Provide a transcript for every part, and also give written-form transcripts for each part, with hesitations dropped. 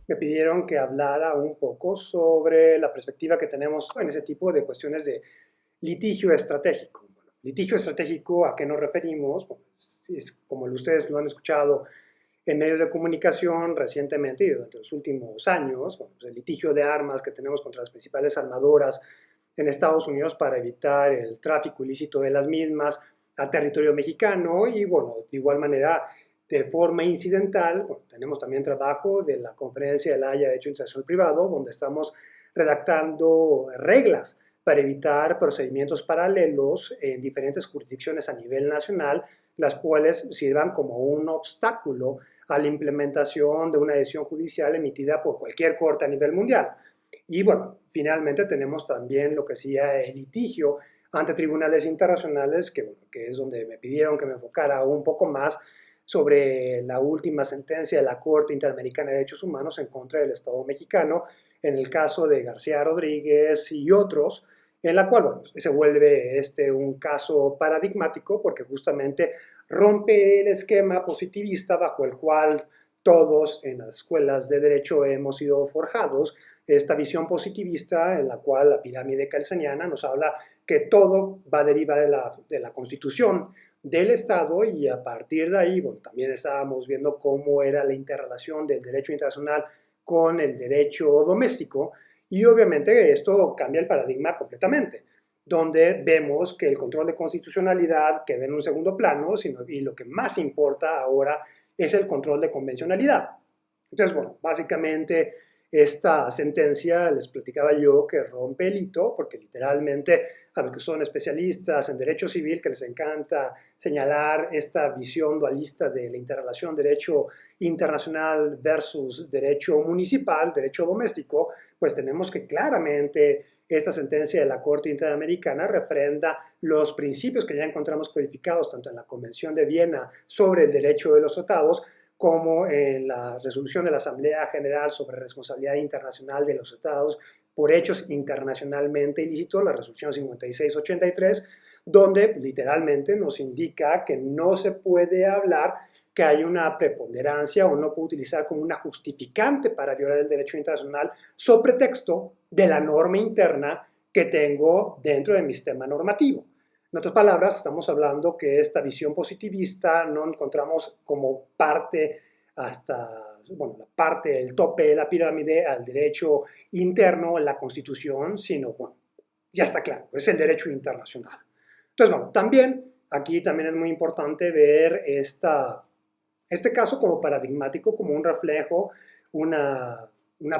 me pidieron que hablara un poco sobre la perspectiva que tenemos en ese tipo de cuestiones de litigio estratégico. Bueno, litigio estratégico, ¿a qué nos referimos? Bueno, es como ustedes lo han escuchado en medios de comunicación recientemente y durante los últimos años, bueno, pues el litigio de armas que tenemos contra las principales armadoras en Estados Unidos para evitar el tráfico ilícito de las mismas a territorio mexicano y, bueno, de igual manera, de forma incidental, bueno, tenemos también trabajo de la Conferencia de la Haya de Derecho Internacional Privado, donde estamos redactando reglas para evitar procedimientos paralelos en diferentes jurisdicciones a nivel nacional, las cuales sirvan como un obstáculo a la implementación de una decisión judicial emitida por cualquier corte a nivel mundial. Y bueno, finalmente tenemos también lo que sería el litigio ante tribunales internacionales, que, bueno, que es donde me pidieron que me enfocara un poco más sobre la última sentencia de la Corte Interamericana de Derechos Humanos en contra del Estado mexicano, en el caso de García Rodríguez y otros, en la cual, bueno, se vuelve un caso paradigmático porque justamente rompe el esquema positivista bajo el cual todos en las escuelas de derecho hemos sido forjados, esta visión positivista en la cual la pirámide kelseniana nos habla que todo va a derivar de la Constitución del Estado y a partir de ahí, bueno, también estábamos viendo cómo era la interrelación del derecho internacional con el derecho doméstico y obviamente esto cambia el paradigma completamente, donde vemos que el control de constitucionalidad queda en un segundo plano y lo que más importa ahora es el control de convencionalidad. Entonces, bueno, básicamente esta sentencia, les platicaba yo, que rompe el hito, porque literalmente a los que son especialistas en derecho civil, que les encanta señalar esta visión dualista de la interrelación derecho internacional versus derecho municipal, derecho doméstico, pues tenemos que claramente esta sentencia de la Corte Interamericana refrenda los principios que ya encontramos codificados tanto en la Convención de Viena sobre el derecho de los tratados como en la resolución de la Asamblea General sobre responsabilidad internacional de los estados por hechos internacionalmente ilícitos, la resolución 5683, donde literalmente nos indica que no se puede hablar que hay una preponderancia o no puede utilizar como una justificante para violar el derecho internacional sobre pretexto de la norma interna que tengo dentro de mi sistema normativo. En otras palabras, estamos hablando que esta visión positivista no encontramos como parte hasta, bueno, la parte, el tope de la pirámide al derecho interno en la Constitución, sino, bueno, ya está claro, es el derecho internacional. Entonces, bueno, también, aquí también es muy importante ver este caso como paradigmático, como un reflejo, una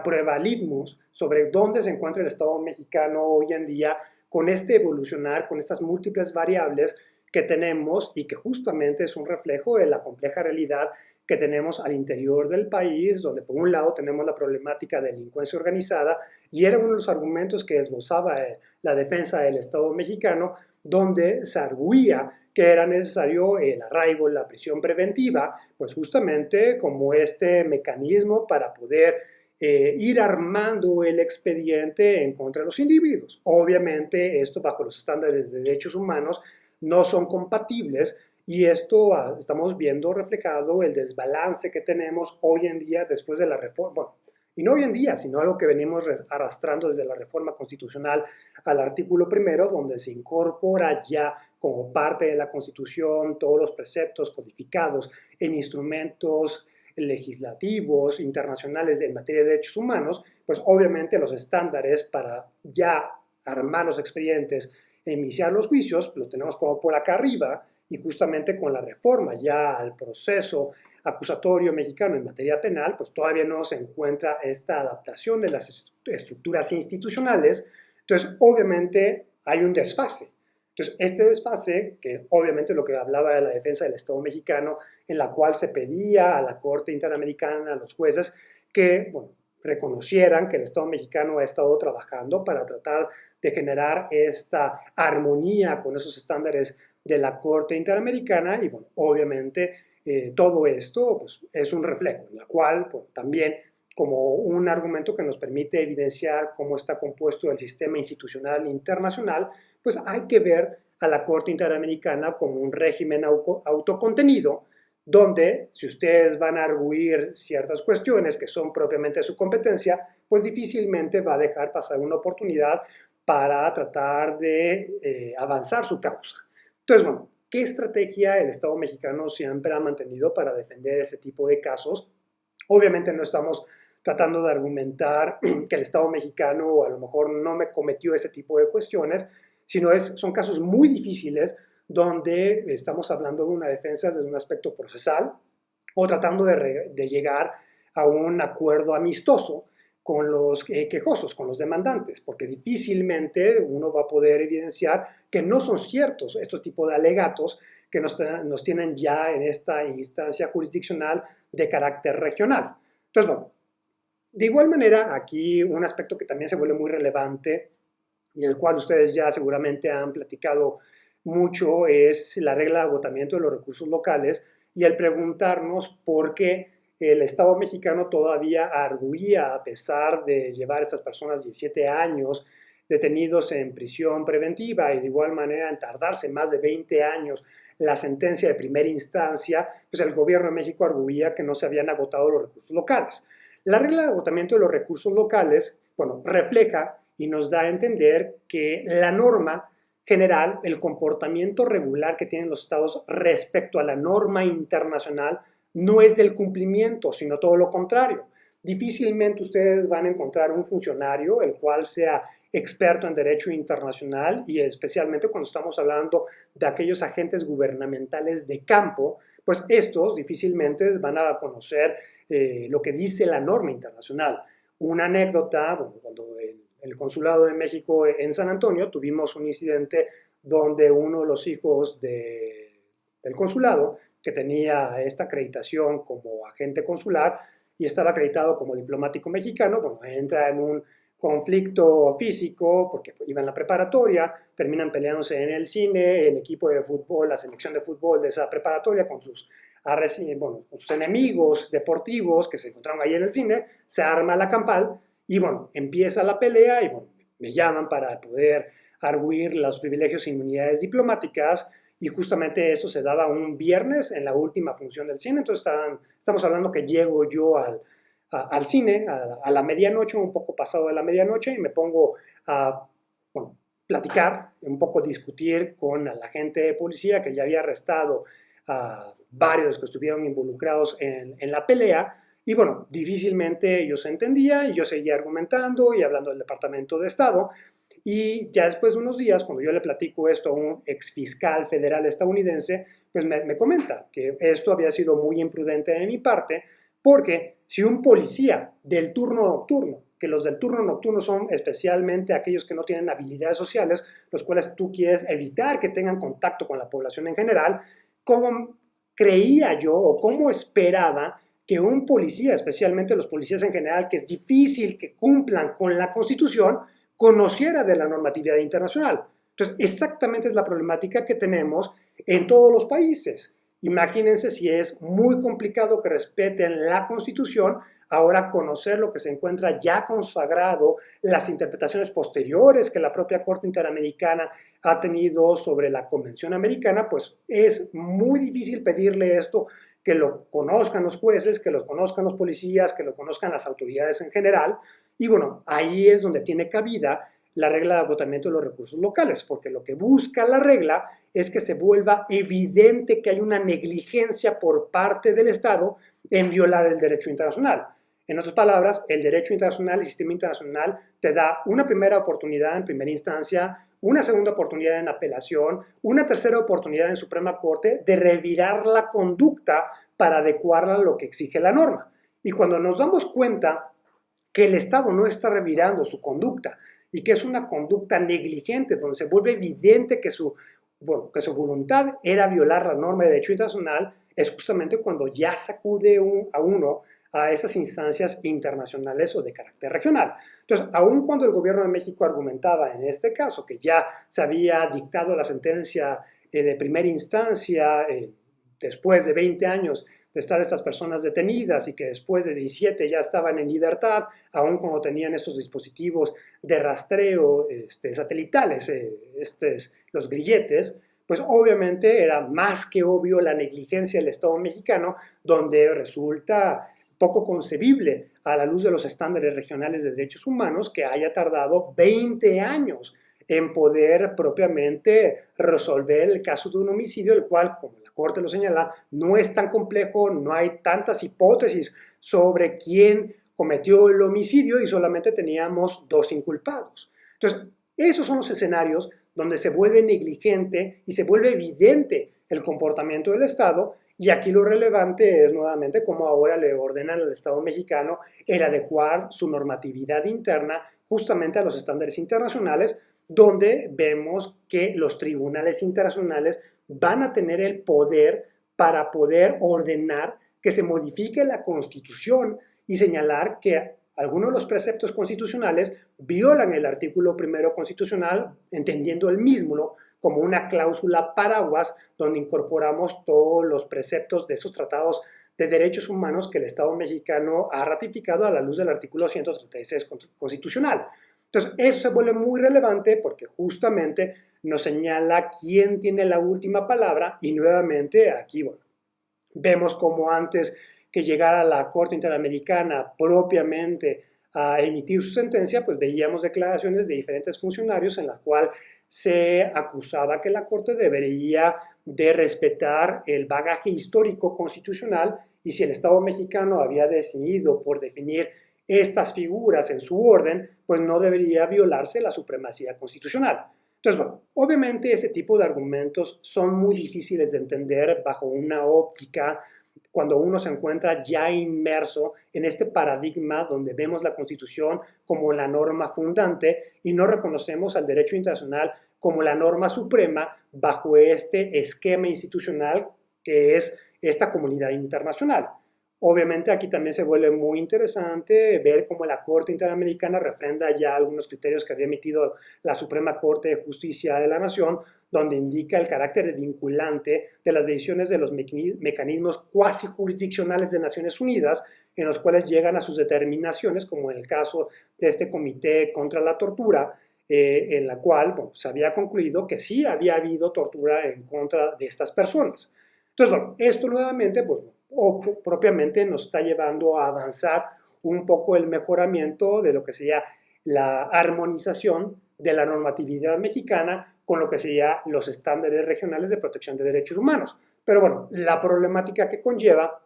prueba litmus sobre dónde se encuentra el Estado mexicano hoy en día con este evolucionar, con estas múltiples variables que tenemos y que justamente es un reflejo de la compleja realidad que tenemos al interior del país, donde por un lado tenemos la problemática de delincuencia organizada y era uno de los argumentos que esbozaba la defensa del Estado mexicano, donde se arguía que era necesario el arraigo, la prisión preventiva, pues justamente como este mecanismo para poder ir armando el expediente en contra de los individuos. Obviamente esto bajo los estándares de derechos humanos no son compatibles y esto estamos viendo reflejado el desbalance que tenemos hoy en día después de la reforma, bueno, y no hoy en día, sino algo que venimos arrastrando desde la reforma constitucional al artículo primero, donde se incorpora ya como parte de la Constitución todos los preceptos codificados en instrumentos legislativos internacionales en materia de derechos humanos, pues obviamente los estándares para ya armar los expedientes e iniciar los juicios los tenemos como por acá arriba y justamente con la reforma ya al proceso acusatorio mexicano en materia penal, pues todavía no se encuentra esta adaptación de las estructuras institucionales. Entonces, obviamente hay un desfase. Entonces, este desfase, que obviamente lo que hablaba de la defensa del Estado mexicano, en la cual se pedía a la Corte Interamericana, a los jueces, que bueno, reconocieran que el Estado mexicano ha estado trabajando para tratar de generar esta armonía con esos estándares de la Corte Interamericana y bueno, obviamente todo esto pues, es un reflejo, en la cual pues, también como un argumento que nos permite evidenciar cómo está compuesto el sistema institucional internacional, pues hay que ver a la Corte Interamericana como un régimen autocontenido donde si ustedes van a arguir ciertas cuestiones que son propiamente de su competencia, pues difícilmente va a dejar pasar una oportunidad para tratar de avanzar su causa. Entonces, bueno, ¿qué estrategia el Estado mexicano siempre ha mantenido para defender ese tipo de casos? Obviamente no estamos tratando de argumentar que el Estado mexicano a lo mejor no me cometió ese tipo de cuestiones, sino son casos muy difíciles donde estamos hablando de una defensa desde un aspecto procesal o tratando de llegar a un acuerdo amistoso con los quejosos, con los demandantes, porque difícilmente uno va a poder evidenciar que no son ciertos estos tipos de alegatos que nos tienen ya en esta instancia jurisdiccional de carácter regional. Entonces, bueno, de igual manera, aquí un aspecto que también se vuelve muy relevante y el cual ustedes ya seguramente han platicado mucho es la regla de agotamiento de los recursos locales y el preguntarnos por qué el Estado mexicano todavía arguía, a pesar de llevar a estas personas 17 años detenidos en prisión preventiva y de igual manera en tardarse más de 20 años la sentencia de primera instancia, pues el gobierno de México arguía que no se habían agotado los recursos locales. La regla de agotamiento de los recursos locales, bueno, refleja y nos da a entender que la norma general, el comportamiento regular que tienen los estados respecto a la norma internacional, no es del cumplimiento, sino todo lo contrario. Difícilmente ustedes van a encontrar un funcionario el cual sea experto en derecho internacional y especialmente cuando estamos hablando de aquellos agentes gubernamentales de campo, pues estos difícilmente van a conocer lo que dice la norma internacional. Una anécdota, bueno, cuando en el Consulado de México en San Antonio tuvimos un incidente donde uno de los hijos del consulado, que tenía esta acreditación como agente consular y estaba acreditado como diplomático mexicano, bueno, entra en un conflicto físico porque iba en la preparatoria, terminan peleándose en el cine, el equipo de fútbol, la selección de fútbol de esa preparatoria con sus sus enemigos deportivos que se encontraron ahí en el cine, se arma la campal y bueno, empieza la pelea y bueno, me llaman para poder arguir los privilegios e inmunidades diplomáticas y justamente eso se daba un viernes en la última función del cine, entonces estamos hablando que llego yo al cine a la medianoche, un poco pasado de la medianoche y me pongo a bueno, platicar, un poco discutir con la gente de policía que ya había arrestado a varios que estuvieron involucrados en la pelea. Y bueno, difícilmente ellos se entendían y yo seguía argumentando y hablando del Departamento de Estado. Y ya después de unos días, cuando yo le platico esto a un exfiscal federal estadounidense, pues me comenta que esto había sido muy imprudente de mi parte, porque si un policía del turno nocturno, que los del turno nocturno son especialmente aquellos que no tienen habilidades sociales, los cuales tú quieres evitar que tengan contacto con la población en general, ¿cómo creía yo o cómo esperaba que un policía, especialmente los policías en general, que es difícil que cumplan con la Constitución, conociera de la normatividad internacional? Entonces, exactamente es la problemática que tenemos en todos los países. Imagínense si es muy complicado que respeten la Constitución, ahora conocer lo que se encuentra ya consagrado, las interpretaciones posteriores que la propia Corte Interamericana ha tenido sobre la Convención Americana, pues es muy difícil pedirle esto, que lo conozcan los jueces, que lo conozcan los policías, que lo conozcan las autoridades en general. Y bueno, ahí es donde tiene cabida la regla de agotamiento de los recursos locales, porque lo que busca la regla es que se vuelva evidente que hay una negligencia por parte del Estado en violar el derecho internacional. En otras palabras, el derecho internacional, el sistema internacional, te da una primera oportunidad en primera instancia, una segunda oportunidad en apelación, una tercera oportunidad en Suprema Corte de revirar la conducta para adecuarla a lo que exige la norma. Y cuando nos damos cuenta que el Estado no está revirando su conducta y que es una conducta negligente, donde se vuelve evidente que su voluntad era violar la norma de derecho internacional, es justamente cuando ya sacude a uno a esas instancias internacionales o de carácter regional. Entonces, aun cuando el gobierno de México argumentaba en este caso que ya se había dictado la sentencia de primera instancia después de 20 años de estar estas personas detenidas y que después de 17 ya estaban en libertad, aun cuando tenían estos dispositivos de rastreo satelitales, los grilletes, pues obviamente era más que obvio la negligencia del Estado mexicano, donde resulta poco concebible a la luz de los estándares regionales de derechos humanos que haya tardado 20 años en poder propiamente resolver el caso de un homicidio, el cual, como la Corte lo señala, no es tan complejo, no hay tantas hipótesis sobre quién cometió el homicidio y solamente teníamos 2 inculpados. Entonces, esos son los escenarios donde se vuelve negligente y se vuelve evidente el comportamiento del Estado, y aquí lo relevante es nuevamente cómo ahora le ordenan al Estado mexicano el adecuar su normatividad interna justamente a los estándares internacionales, donde vemos que los tribunales internacionales van a tener el poder para poder ordenar que se modifique la Constitución y señalar que algunos de los preceptos constitucionales violan el artículo primero constitucional, entendiendo el mismo como una cláusula paraguas donde incorporamos todos los preceptos de esos tratados de derechos humanos que el Estado mexicano ha ratificado a la luz del artículo 136 constitucional. Entonces, eso se vuelve muy relevante porque justamente nos señala quién tiene la última palabra y nuevamente aquí, bueno, vemos como antes que llegara la Corte Interamericana propiamente a emitir su sentencia, pues veíamos declaraciones de diferentes funcionarios en las cuales se acusaba que la Corte debería de respetar el bagaje histórico constitucional y si el Estado mexicano había decidido por definir estas figuras en su orden, pues no debería violarse la supremacía constitucional. Entonces, bueno, obviamente ese tipo de argumentos son muy difíciles de entender bajo una óptica cuando uno se encuentra ya inmerso en este paradigma donde vemos la Constitución como la norma fundante y no reconocemos al derecho internacional como la norma suprema bajo este esquema institucional que es esta comunidad internacional. Obviamente aquí también se vuelve muy interesante ver cómo la Corte Interamericana refrenda ya algunos criterios que había emitido la Suprema Corte de Justicia de la Nación, donde indica el carácter vinculante de las decisiones de los mecanismos cuasi jurisdiccionales de Naciones Unidas, en los cuales llegan a sus determinaciones, como en el caso de este Comité contra la Tortura, en la cual bueno, se había concluido que sí había habido tortura en contra de estas personas. Entonces, bueno, esto nuevamente, pues, o propiamente nos está llevando a avanzar un poco el mejoramiento de lo que sería la armonización de la normatividad mexicana con lo que sería los estándares regionales de protección de derechos humanos. Pero bueno, la problemática que conlleva,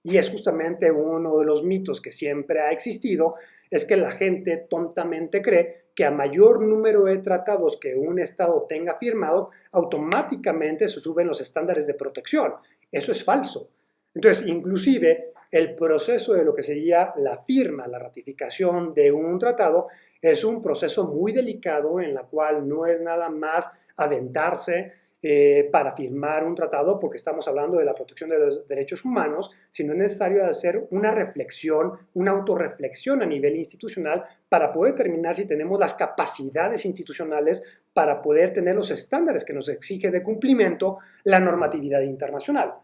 y es justamente uno de los mitos que siempre ha existido, es que la gente tontamente cree que a mayor número de tratados que un Estado tenga firmado, automáticamente se suben los estándares de protección. Eso es falso. Entonces, inclusive, el proceso de lo que sería la firma, la ratificación de un tratado, es un proceso muy delicado en la cual no es nada más aventarse para firmar un tratado porque estamos hablando de la protección de los derechos humanos, sino es necesario hacer una reflexión, una autorreflexión a nivel institucional para poder determinar si tenemos las capacidades institucionales para poder tener los estándares que nos exige de cumplimiento la normatividad internacional.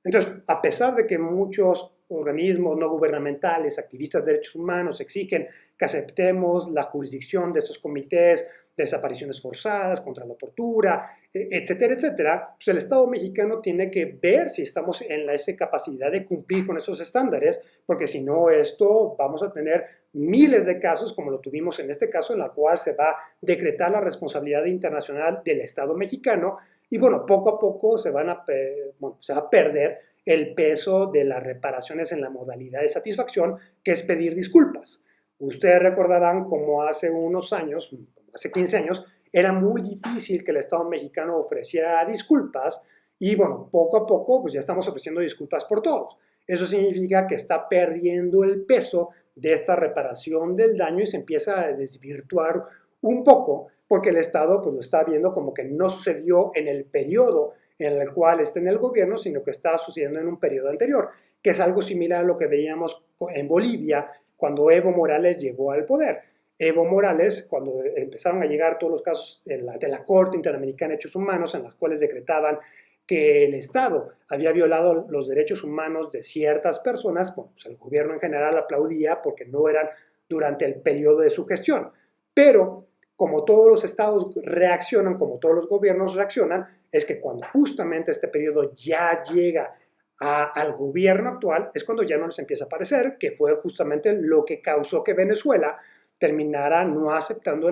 Entonces, a pesar de que muchos organismos no gubernamentales, activistas de derechos humanos exigen que aceptemos la jurisdicción de estos comités de desapariciones forzadas, contra la tortura, etcétera, etcétera, pues el Estado mexicano tiene que ver si estamos en esa capacidad de cumplir con esos estándares, porque si no, esto vamos a tener miles de casos, como lo tuvimos en este caso, en la cual se va a decretar la responsabilidad internacional del Estado mexicano y bueno, poco a poco se va a perder el peso de las reparaciones en la modalidad de satisfacción, que es pedir disculpas. Ustedes recordarán como hace unos años, como hace 15 años, era muy difícil que el Estado mexicano ofreciera disculpas y bueno, poco a poco pues ya estamos ofreciendo disculpas por todos. Eso significa que está perdiendo el peso de esta reparación del daño y se empieza a desvirtuar un poco porque el Estado pues, lo está viendo como que no sucedió en el periodo en el cual está en el gobierno, sino que está sucediendo en un periodo anterior, que es algo similar a lo que veíamos en Bolivia cuando Evo Morales llegó al poder. Evo Morales, cuando empezaron a llegar todos los casos de la Corte Interamericana de Derechos Humanos, en las cuales decretaban que el Estado había violado los derechos humanos de ciertas personas, bueno, pues el gobierno en general aplaudía porque no eran durante el periodo de su gestión. Pero como todos los estados reaccionan, como todos los gobiernos reaccionan, es que cuando justamente este periodo ya llega al gobierno actual, es cuando ya no les empieza a parecer, que fue justamente lo que causó que Venezuela terminara no aceptando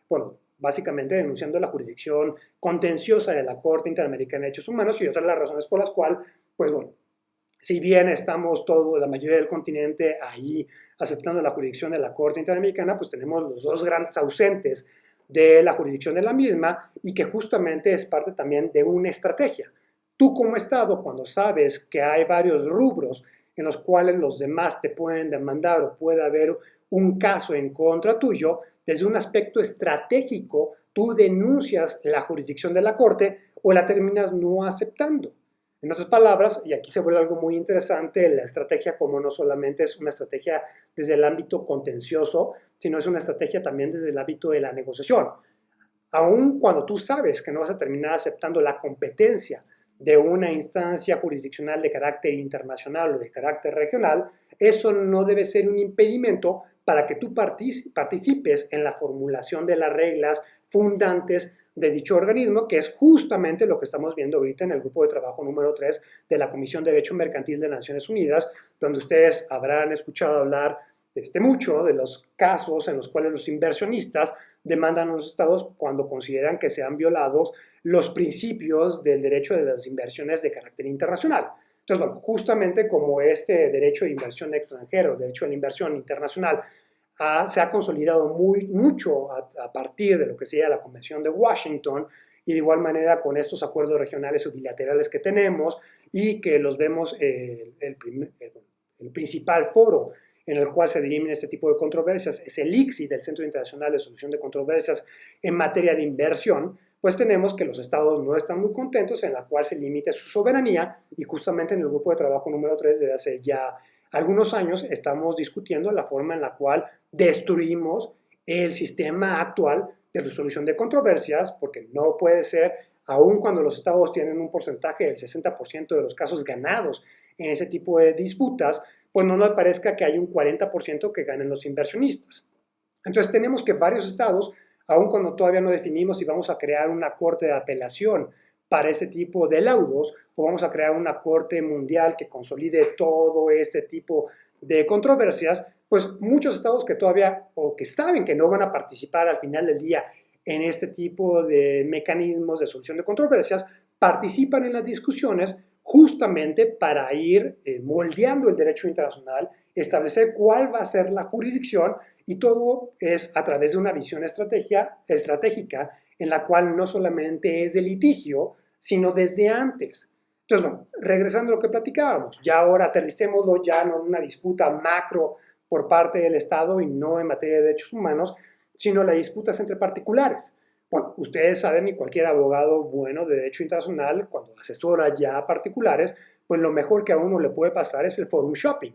bueno, básicamente denunciando la jurisdicción contenciosa de la Corte Interamericana de Derechos Humanos y otras las razones por las cuales, pues bueno, si bien estamos todos, la mayoría del continente ahí aceptando la jurisdicción de la Corte Interamericana, pues tenemos los dos grandes ausentes de la jurisdicción de la misma y que justamente es parte también de una estrategia. Tú como Estado, cuando sabes que hay varios rubros en los cuales los demás te pueden demandar o puede haber un caso en contra tuyo, desde un aspecto estratégico, tú denuncias la jurisdicción de la Corte o la terminas no aceptando. En otras palabras, y aquí se vuelve algo muy interesante, la estrategia como no solamente es una estrategia desde el ámbito contencioso, sino es una estrategia también desde el ámbito de la negociación. Aun cuando tú sabes que no vas a terminar aceptando la competencia de una instancia jurisdiccional de carácter internacional o de carácter regional, eso no debe ser un impedimento para que tú participes en la formulación de las reglas fundantes de dicho organismo, que es justamente lo que estamos viendo ahorita en el grupo de trabajo número 3 de la Comisión de Derecho Mercantil de Naciones Unidas, donde ustedes habrán escuchado hablar mucho de los casos en los cuales los inversionistas demandan a los estados cuando consideran que se han violado los principios del derecho de las inversiones de carácter internacional. Entonces, bueno, justamente como este derecho de inversión extranjero, derecho de la inversión internacional, se ha consolidado mucho a partir de lo que sería la Convención de Washington y de igual manera con estos acuerdos regionales o bilaterales que tenemos y que los vemos el principal foro en el cual se dirimen este tipo de controversias es el ICSI, del Centro Internacional de Solución de Controversias en materia de inversión, pues tenemos que los estados no están muy contentos en la cual se limite su soberanía y justamente en el grupo de trabajo número 3 desde hace ya algunos años estamos discutiendo la forma en la cual destruimos el sistema actual de resolución de controversias, porque no puede ser, aun cuando los estados tienen un porcentaje del 60% de los casos ganados en ese tipo de disputas, pues no nos parezca que hay un 40% que ganen los inversionistas. Entonces tenemos que varios estados, aun cuando todavía no definimos si vamos a crear una corte de apelación para ese tipo de laudos o vamos a crear una corte mundial que consolide todo este tipo de controversias, pues muchos estados que todavía o que saben que no van a participar al final del día en este tipo de mecanismos de solución de controversias, participan en las discusiones justamente para ir moldeando el derecho internacional, establecer cuál va a ser la jurisdicción y todo es a través de una visión estratégica en la cual no solamente es de litigio, sino desde antes. Entonces, bueno, regresando a lo que platicábamos, ya ahora aterricémoslo ya no en una disputa macro por parte del Estado y no en materia de derechos humanos, sino las disputas entre particulares. Bueno, ustedes saben y cualquier abogado bueno de derecho internacional, cuando asesora ya a particulares, pues lo mejor que a uno le puede pasar es el forum shopping.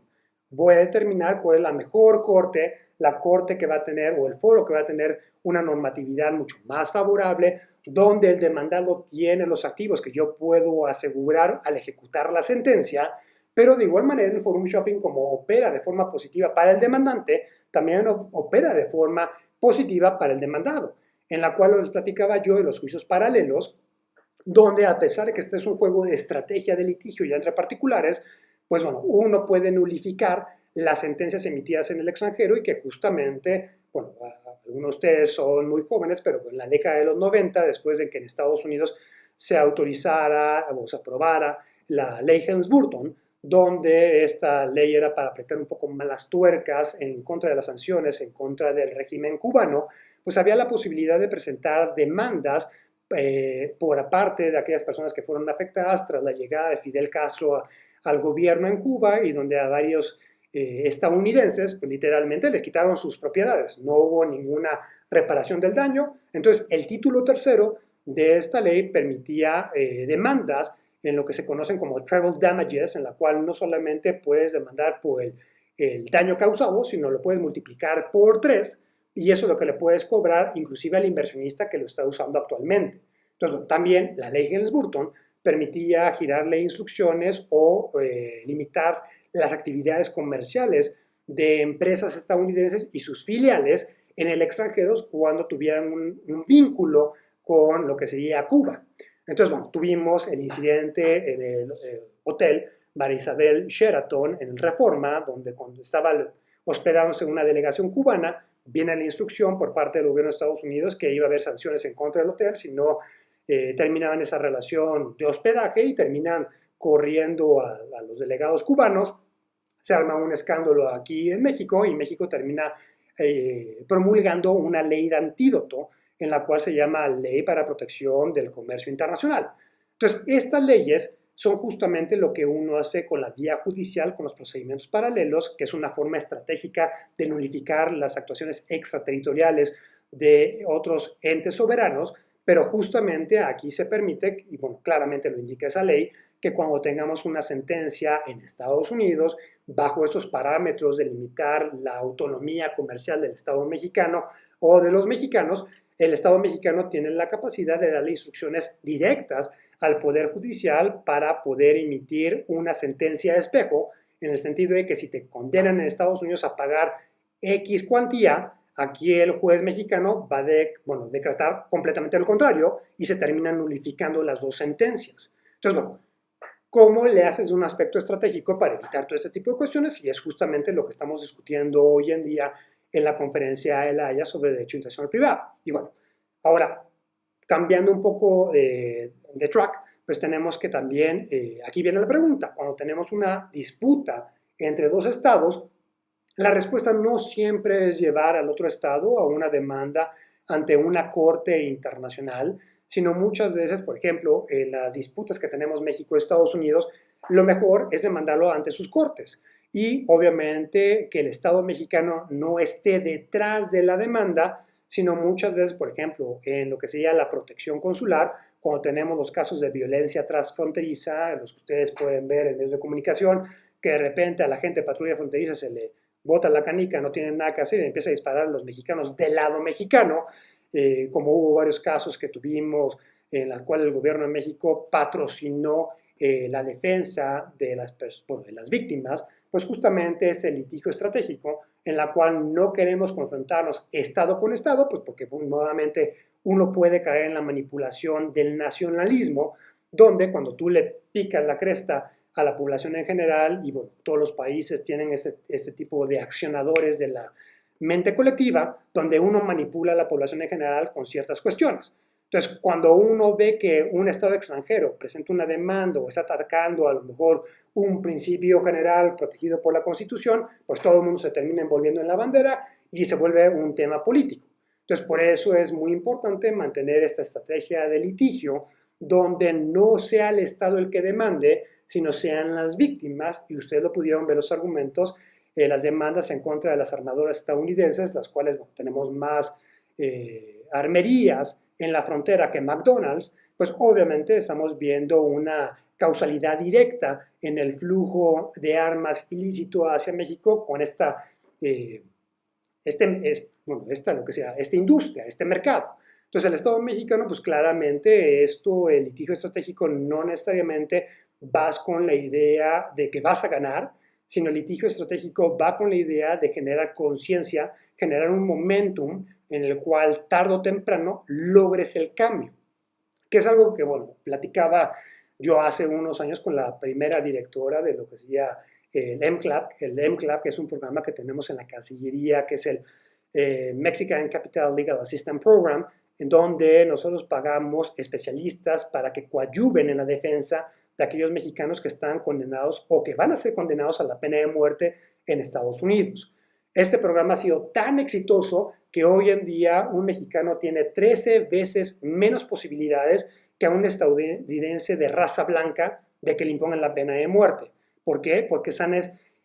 Voy a determinar cuál es la mejor corte, la corte que va a tener o el foro que va a tener una normatividad mucho más favorable, donde el demandado tiene los activos que yo puedo asegurar al ejecutar la sentencia, pero de igual manera el forum shopping como opera de forma positiva para el demandante, también opera de forma positiva para el demandado, en la cual les platicaba yo de los juicios paralelos, donde a pesar de que este es un juego de estrategia de litigio ya entre particulares, pues bueno, uno puede nulificar las sentencias emitidas en el extranjero y que justamente, bueno, algunos de ustedes son muy jóvenes, pero en la década de los 90, después de que en Estados Unidos se autorizara o se aprobara la ley Helms-Burton, donde esta ley era para apretar un poco más las tuercas en contra de las sanciones, en contra del régimen cubano, pues había la posibilidad de presentar demandas por aparte de aquellas personas que fueron afectadas tras la llegada de Fidel Castro al gobierno en Cuba y donde a varios estadounidenses pues, literalmente les quitaron sus propiedades. No hubo ninguna reparación del daño. Entonces, el título tercero de esta ley permitía demandas en lo que se conocen como treble damages, en la cual no solamente puedes demandar por el daño causado, sino lo puedes multiplicar por 3 y eso es lo que le puedes cobrar inclusive al inversionista que lo está usando actualmente. Entonces, también la ley Helms-Burton permitía girarle instrucciones o limitar las actividades comerciales de empresas estadounidenses y sus filiales en el extranjero cuando tuvieran un vínculo con lo que sería Cuba. Entonces, bueno, tuvimos el incidente en el hotel María Isabel Sheraton en Reforma, donde cuando estaba hospedándose una delegación cubana, viene la instrucción por parte del gobierno de Estados Unidos que iba a haber sanciones en contra del hotel si no terminaban esa relación de hospedaje y terminan corriendo a los delegados cubanos. Se arma un escándalo aquí en México y México termina promulgando una ley de antídoto en la cual se llama Ley para Protección del Comercio Internacional. Entonces, estas leyes son justamente lo que uno hace con la vía judicial, con los procedimientos paralelos, que es una forma estratégica de nulificar las actuaciones extraterritoriales de otros entes soberanos, pero justamente aquí se permite, y bueno, claramente lo indica esa ley, que cuando tengamos una sentencia en Estados Unidos, bajo esos parámetros de limitar la autonomía comercial del Estado mexicano o de los mexicanos, el Estado mexicano tiene la capacidad de darle instrucciones directas al Poder Judicial para poder emitir una sentencia de espejo, en el sentido de que si te condenan en Estados Unidos a pagar X cuantía, aquí el juez mexicano va a decretar completamente lo contrario y se terminan nulificando las dos sentencias. Entonces, bueno, ¿cómo le haces un aspecto estratégico para evitar todo este tipo de cuestiones? Y es justamente lo que estamos discutiendo hoy en día en la conferencia de La Haya sobre derecho internacional privado. Y bueno, ahora, cambiando un poco de track, pues tenemos que también, aquí viene la pregunta, cuando tenemos una disputa entre dos estados, la respuesta no siempre es llevar al otro estado a una demanda ante una corte internacional, sino muchas veces, por ejemplo, en las disputas que tenemos México y Estados Unidos, lo mejor es demandarlo ante sus cortes. Y obviamente que el Estado mexicano no esté detrás de la demanda, sino muchas veces, por ejemplo, en lo que sería la protección consular, cuando tenemos los casos de violencia transfronteriza, en los que ustedes pueden ver en medios de comunicación, que de repente a la gente de patrulla fronteriza se le bota la canica, no tienen nada que hacer y empieza a disparar a los mexicanos del lado mexicano, como hubo varios casos que tuvimos en los cuales el gobierno de México patrocinó la defensa de las víctimas, pues justamente es el litigio estratégico en la cual no queremos confrontarnos Estado con Estado, pues porque nuevamente uno puede caer en la manipulación del nacionalismo, donde cuando tú le picas la cresta a la población en general, y bueno, todos los países tienen este tipo de accionadores de la mente colectiva, donde uno manipula a la población en general con ciertas cuestiones. Entonces, cuando uno ve que un Estado extranjero presenta una demanda o está atacando a lo mejor un principio general protegido por la Constitución, pues todo el mundo se termina envolviendo en la bandera y se vuelve un tema político. Entonces, por eso es muy importante mantener esta estrategia de litigio donde no sea el Estado el que demande, sino sean las víctimas, y ustedes lo pudieron ver los argumentos, las demandas en contra de las armadoras estadounidenses, las cuales tenemos más armerías en la frontera que McDonald's, pues obviamente estamos viendo una causalidad directa en el flujo de armas ilícito hacia México con esta industria, este mercado. Entonces, el Estado mexicano, pues claramente el litigio estratégico no necesariamente vas con la idea de que vas a ganar, sino el litigio estratégico va con la idea de generar conciencia, generar un momentum en el cual tarde o temprano logres el cambio, que es algo que, bueno, platicaba yo hace unos años con la primera directora de lo que sería el MCLAP, que es un programa que tenemos en la Cancillería, que es el Mexican Capital Legal Assistance Program, en donde nosotros pagamos especialistas para que coadyuven en la defensa de aquellos mexicanos que están condenados o que van a ser condenados a la pena de muerte en Estados Unidos. Este programa ha sido tan exitoso que hoy en día un mexicano tiene 13 veces menos posibilidades que a un estadounidense de raza blanca de que le impongan la pena de muerte. ¿Por qué? Porque se han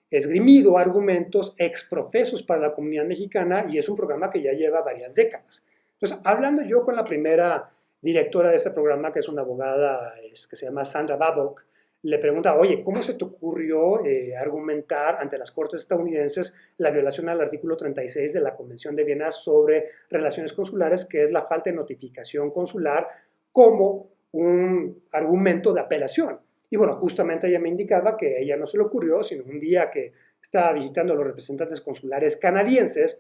esgrimido argumentos exprofesos para la comunidad mexicana y es un programa que ya lleva varias décadas. Entonces, hablando yo con la primera directora de este programa, que es una abogada que se llama Sandra Babok, le pregunta, oye, ¿cómo se te ocurrió argumentar ante las cortes estadounidenses la violación al artículo 36 de la Convención de Viena sobre relaciones consulares, que es la falta de notificación consular, como un argumento de apelación? Y bueno, justamente ella me indicaba que a ella no se le ocurrió, sino un día que estaba visitando a los representantes consulares canadienses,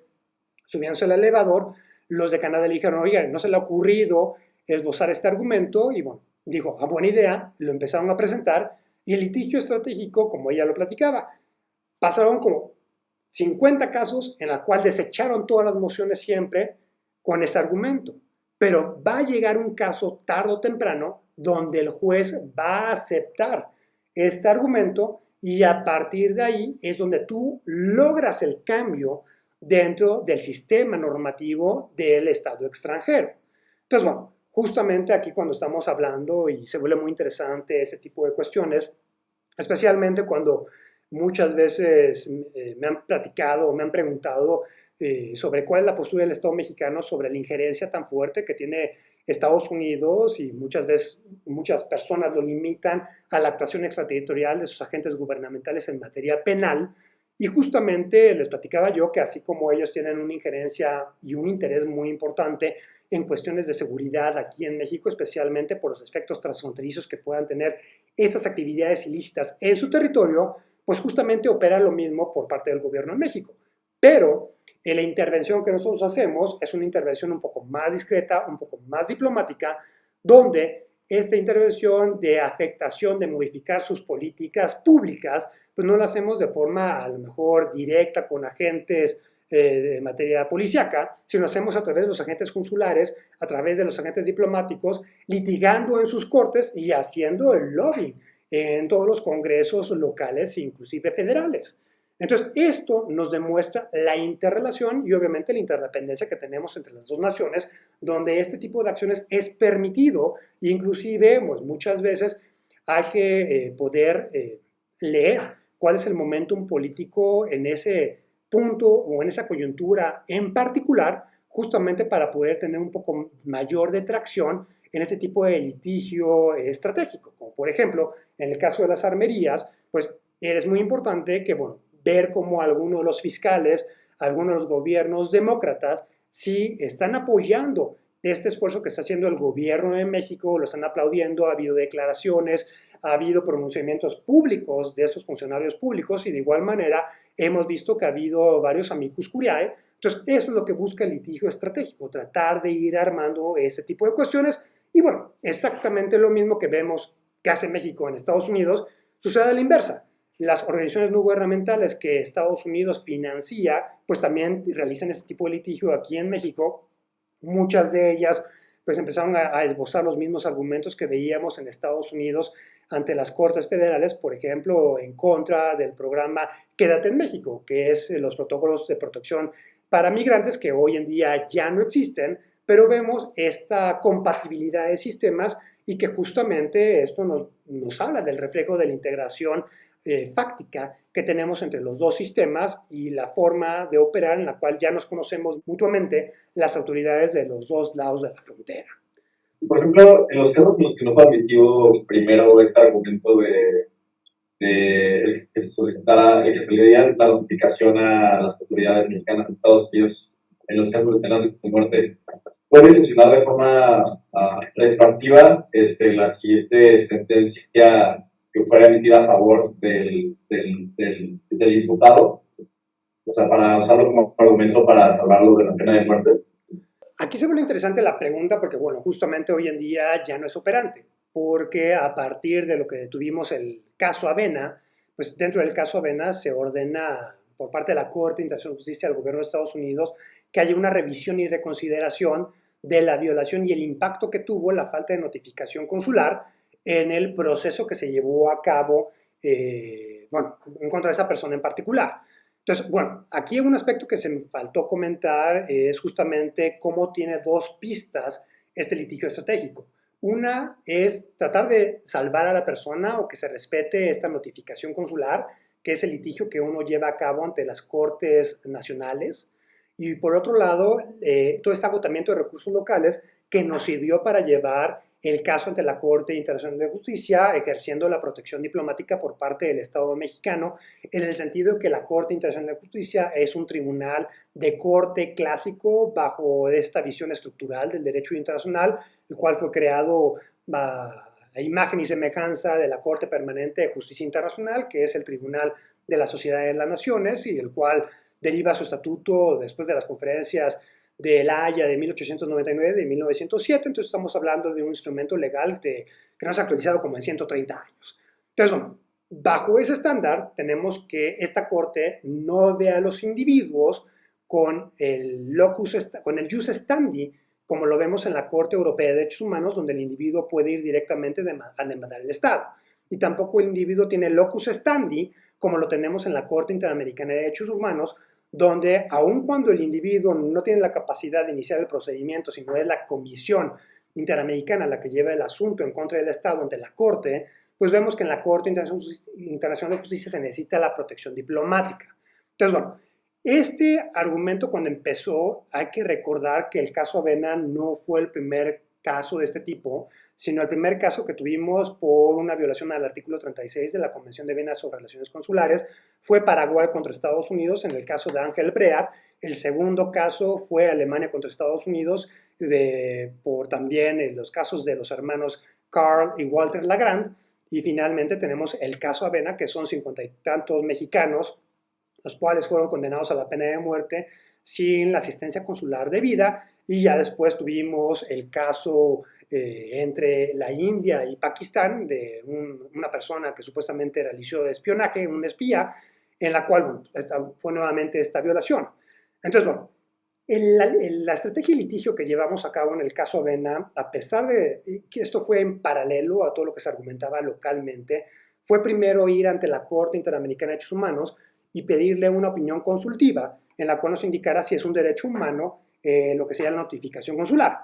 Subiéndose al elevador, los de Canadá le dijeron, oigan, no se le ha ocurrido esbozar este argumento, y bueno, dijo, buena idea, lo empezaron a presentar, y el litigio estratégico, como ella lo platicaba, pasaron como 50 casos en la cual desecharon todas las mociones siempre con ese argumento. Pero va a llegar un caso tarde o temprano donde el juez va a aceptar este argumento y a partir de ahí es donde tú logras el cambio dentro del sistema normativo del Estado extranjero. Entonces, bueno, justamente aquí cuando estamos hablando y se vuelve muy interesante ese tipo de cuestiones, especialmente cuando muchas veces me han platicado o me han preguntado sobre cuál es la postura del Estado mexicano sobre la injerencia tan fuerte que tiene Estados Unidos y muchas veces muchas personas lo limitan a la actuación extraterritorial de sus agentes gubernamentales en materia penal. Y justamente les platicaba yo que así como ellos tienen una injerencia y un interés muy importante en cuestiones de seguridad aquí en México, especialmente por los efectos transfronterizos que puedan tener estas actividades ilícitas en su territorio, pues justamente opera lo mismo por parte del gobierno en México. Pero la intervención que nosotros hacemos es una intervención un poco más discreta, un poco más diplomática, donde esta intervención de afectación, de modificar sus políticas públicas, pues no la hacemos de forma a lo mejor directa con agentes de materia policíaca, sino lo hacemos a través de los agentes consulares, a través de los agentes diplomáticos, litigando en sus cortes y haciendo el lobbying en todos los congresos locales e inclusive federales. Entonces, esto nos demuestra la interrelación y obviamente la interdependencia que tenemos entre las dos naciones, donde este tipo de acciones es permitido e inclusive pues, muchas veces hay que poder leer cuál es el momentum político en ese punto o en esa coyuntura en particular, justamente para poder tener un poco mayor de tracción en este tipo de litigio estratégico, como por ejemplo, en el caso de las armerías, pues es muy importante que, bueno, ver cómo algunos de los fiscales, algunos de los gobiernos demócratas, sí están apoyando este esfuerzo que está haciendo el gobierno de México, lo están aplaudiendo, ha habido declaraciones, ha habido pronunciamientos públicos de estos funcionarios públicos y de igual manera hemos visto que ha habido varios amicus curiae. Entonces, eso es lo que busca el litigio estratégico, tratar de ir armando ese tipo de cuestiones. Y bueno, exactamente lo mismo que vemos que hace México en Estados Unidos, sucede a la inversa. Las organizaciones no gubernamentales que Estados Unidos financia, pues también realizan este tipo de litigio aquí en México. Muchas de ellas pues empezaron a esbozar los mismos argumentos que veíamos en Estados Unidos ante las Cortes Federales, por ejemplo, en contra del programa Quédate en México, que es los protocolos de protección para migrantes que hoy en día ya no existen, pero vemos esta compatibilidad de sistemas y que justamente esto nos habla del reflejo de la integración fáctica que tenemos entre los dos sistemas y la forma de operar en la cual ya nos conocemos mutuamente las autoridades de los dos lados de la frontera. Por ejemplo, en los casos en los que no fue admitido primero este argumento de el que se solicitara, el que se le diera la notificación a las autoridades mexicanas en Estados Unidos en los casos de pena de muerte, puede funcionar de forma retroactiva la siguiente sentencia que fuera emitida a favor del imputado, o sea, para usarlo como argumento para salvarlo de la pena de muerte. Aquí se vuelve interesante la pregunta porque, bueno, justamente hoy en día ya no es operante, porque a partir de lo que tuvimos el caso Avena, pues dentro del caso Avena se ordena por parte de la Corte Internacional de Justicia del Gobierno de Estados Unidos que haya una revisión y reconsideración de la violación y el impacto que tuvo la falta de notificación consular en el proceso que se llevó a cabo, bueno, en contra de esa persona en particular. Entonces, bueno, aquí un aspecto que se me faltó comentar es justamente cómo tiene dos pistas este litigio estratégico. Una es tratar de salvar a la persona o que se respete esta notificación consular, que es el litigio que uno lleva a cabo ante las cortes nacionales. Y por otro lado, todo este agotamiento de recursos locales que nos sirvió para llevar el caso ante la Corte Internacional de Justicia, ejerciendo la protección diplomática por parte del Estado mexicano, en el sentido de que la Corte Internacional de Justicia es un tribunal de corte clásico bajo esta visión estructural del derecho internacional, el cual fue creado a imagen y semejanza de la Corte Permanente de Justicia Internacional, que es el Tribunal de la Sociedad de las Naciones y el cual deriva su estatuto después de las conferencias de La Haya de 1899, de 1907, entonces estamos hablando de un instrumento legal que no se ha actualizado como en 130 años. Entonces, bueno, bajo ese estándar tenemos que esta Corte no ve a los individuos con el jus standi, como lo vemos en la Corte Europea de Derechos Humanos, donde el individuo puede ir directamente a demandar al Estado. Y tampoco el individuo tiene locus standi, como lo tenemos en la Corte Interamericana de Derechos Humanos, donde aun cuando el individuo no tiene la capacidad de iniciar el procedimiento, sino es la Comisión Interamericana la que lleva el asunto en contra del Estado ante la Corte, pues vemos que en la Corte Internacional de Justicia se necesita la protección diplomática. Entonces, bueno, este argumento cuando empezó, hay que recordar que el caso Avena no fue el primer caso de este tipo, sino el primer caso que tuvimos por una violación al artículo 36 de la Convención de Viena sobre Relaciones Consulares fue Paraguay contra Estados Unidos en el caso de Ángel Brear. El segundo caso fue Alemania contra Estados Unidos por también los casos de los hermanos Carl y Walter Lagrand. Y finalmente tenemos el caso Avena, que son 50 y tantos mexicanos, los cuales fueron condenados a la pena de muerte sin la asistencia consular debida. Y ya después tuvimos el caso entre la India y Pakistán de una persona que supuestamente realizó espionaje, un espía, en la cual bueno, fue nuevamente esta violación. Entonces, bueno, la estrategia de litigio que llevamos a cabo en el caso Avena, a pesar de que esto fue en paralelo a todo lo que se argumentaba localmente, fue primero ir ante la Corte Interamericana de Derechos Humanos y pedirle una opinión consultiva en la cual nos indicara si es un derecho humano lo que sería la notificación consular,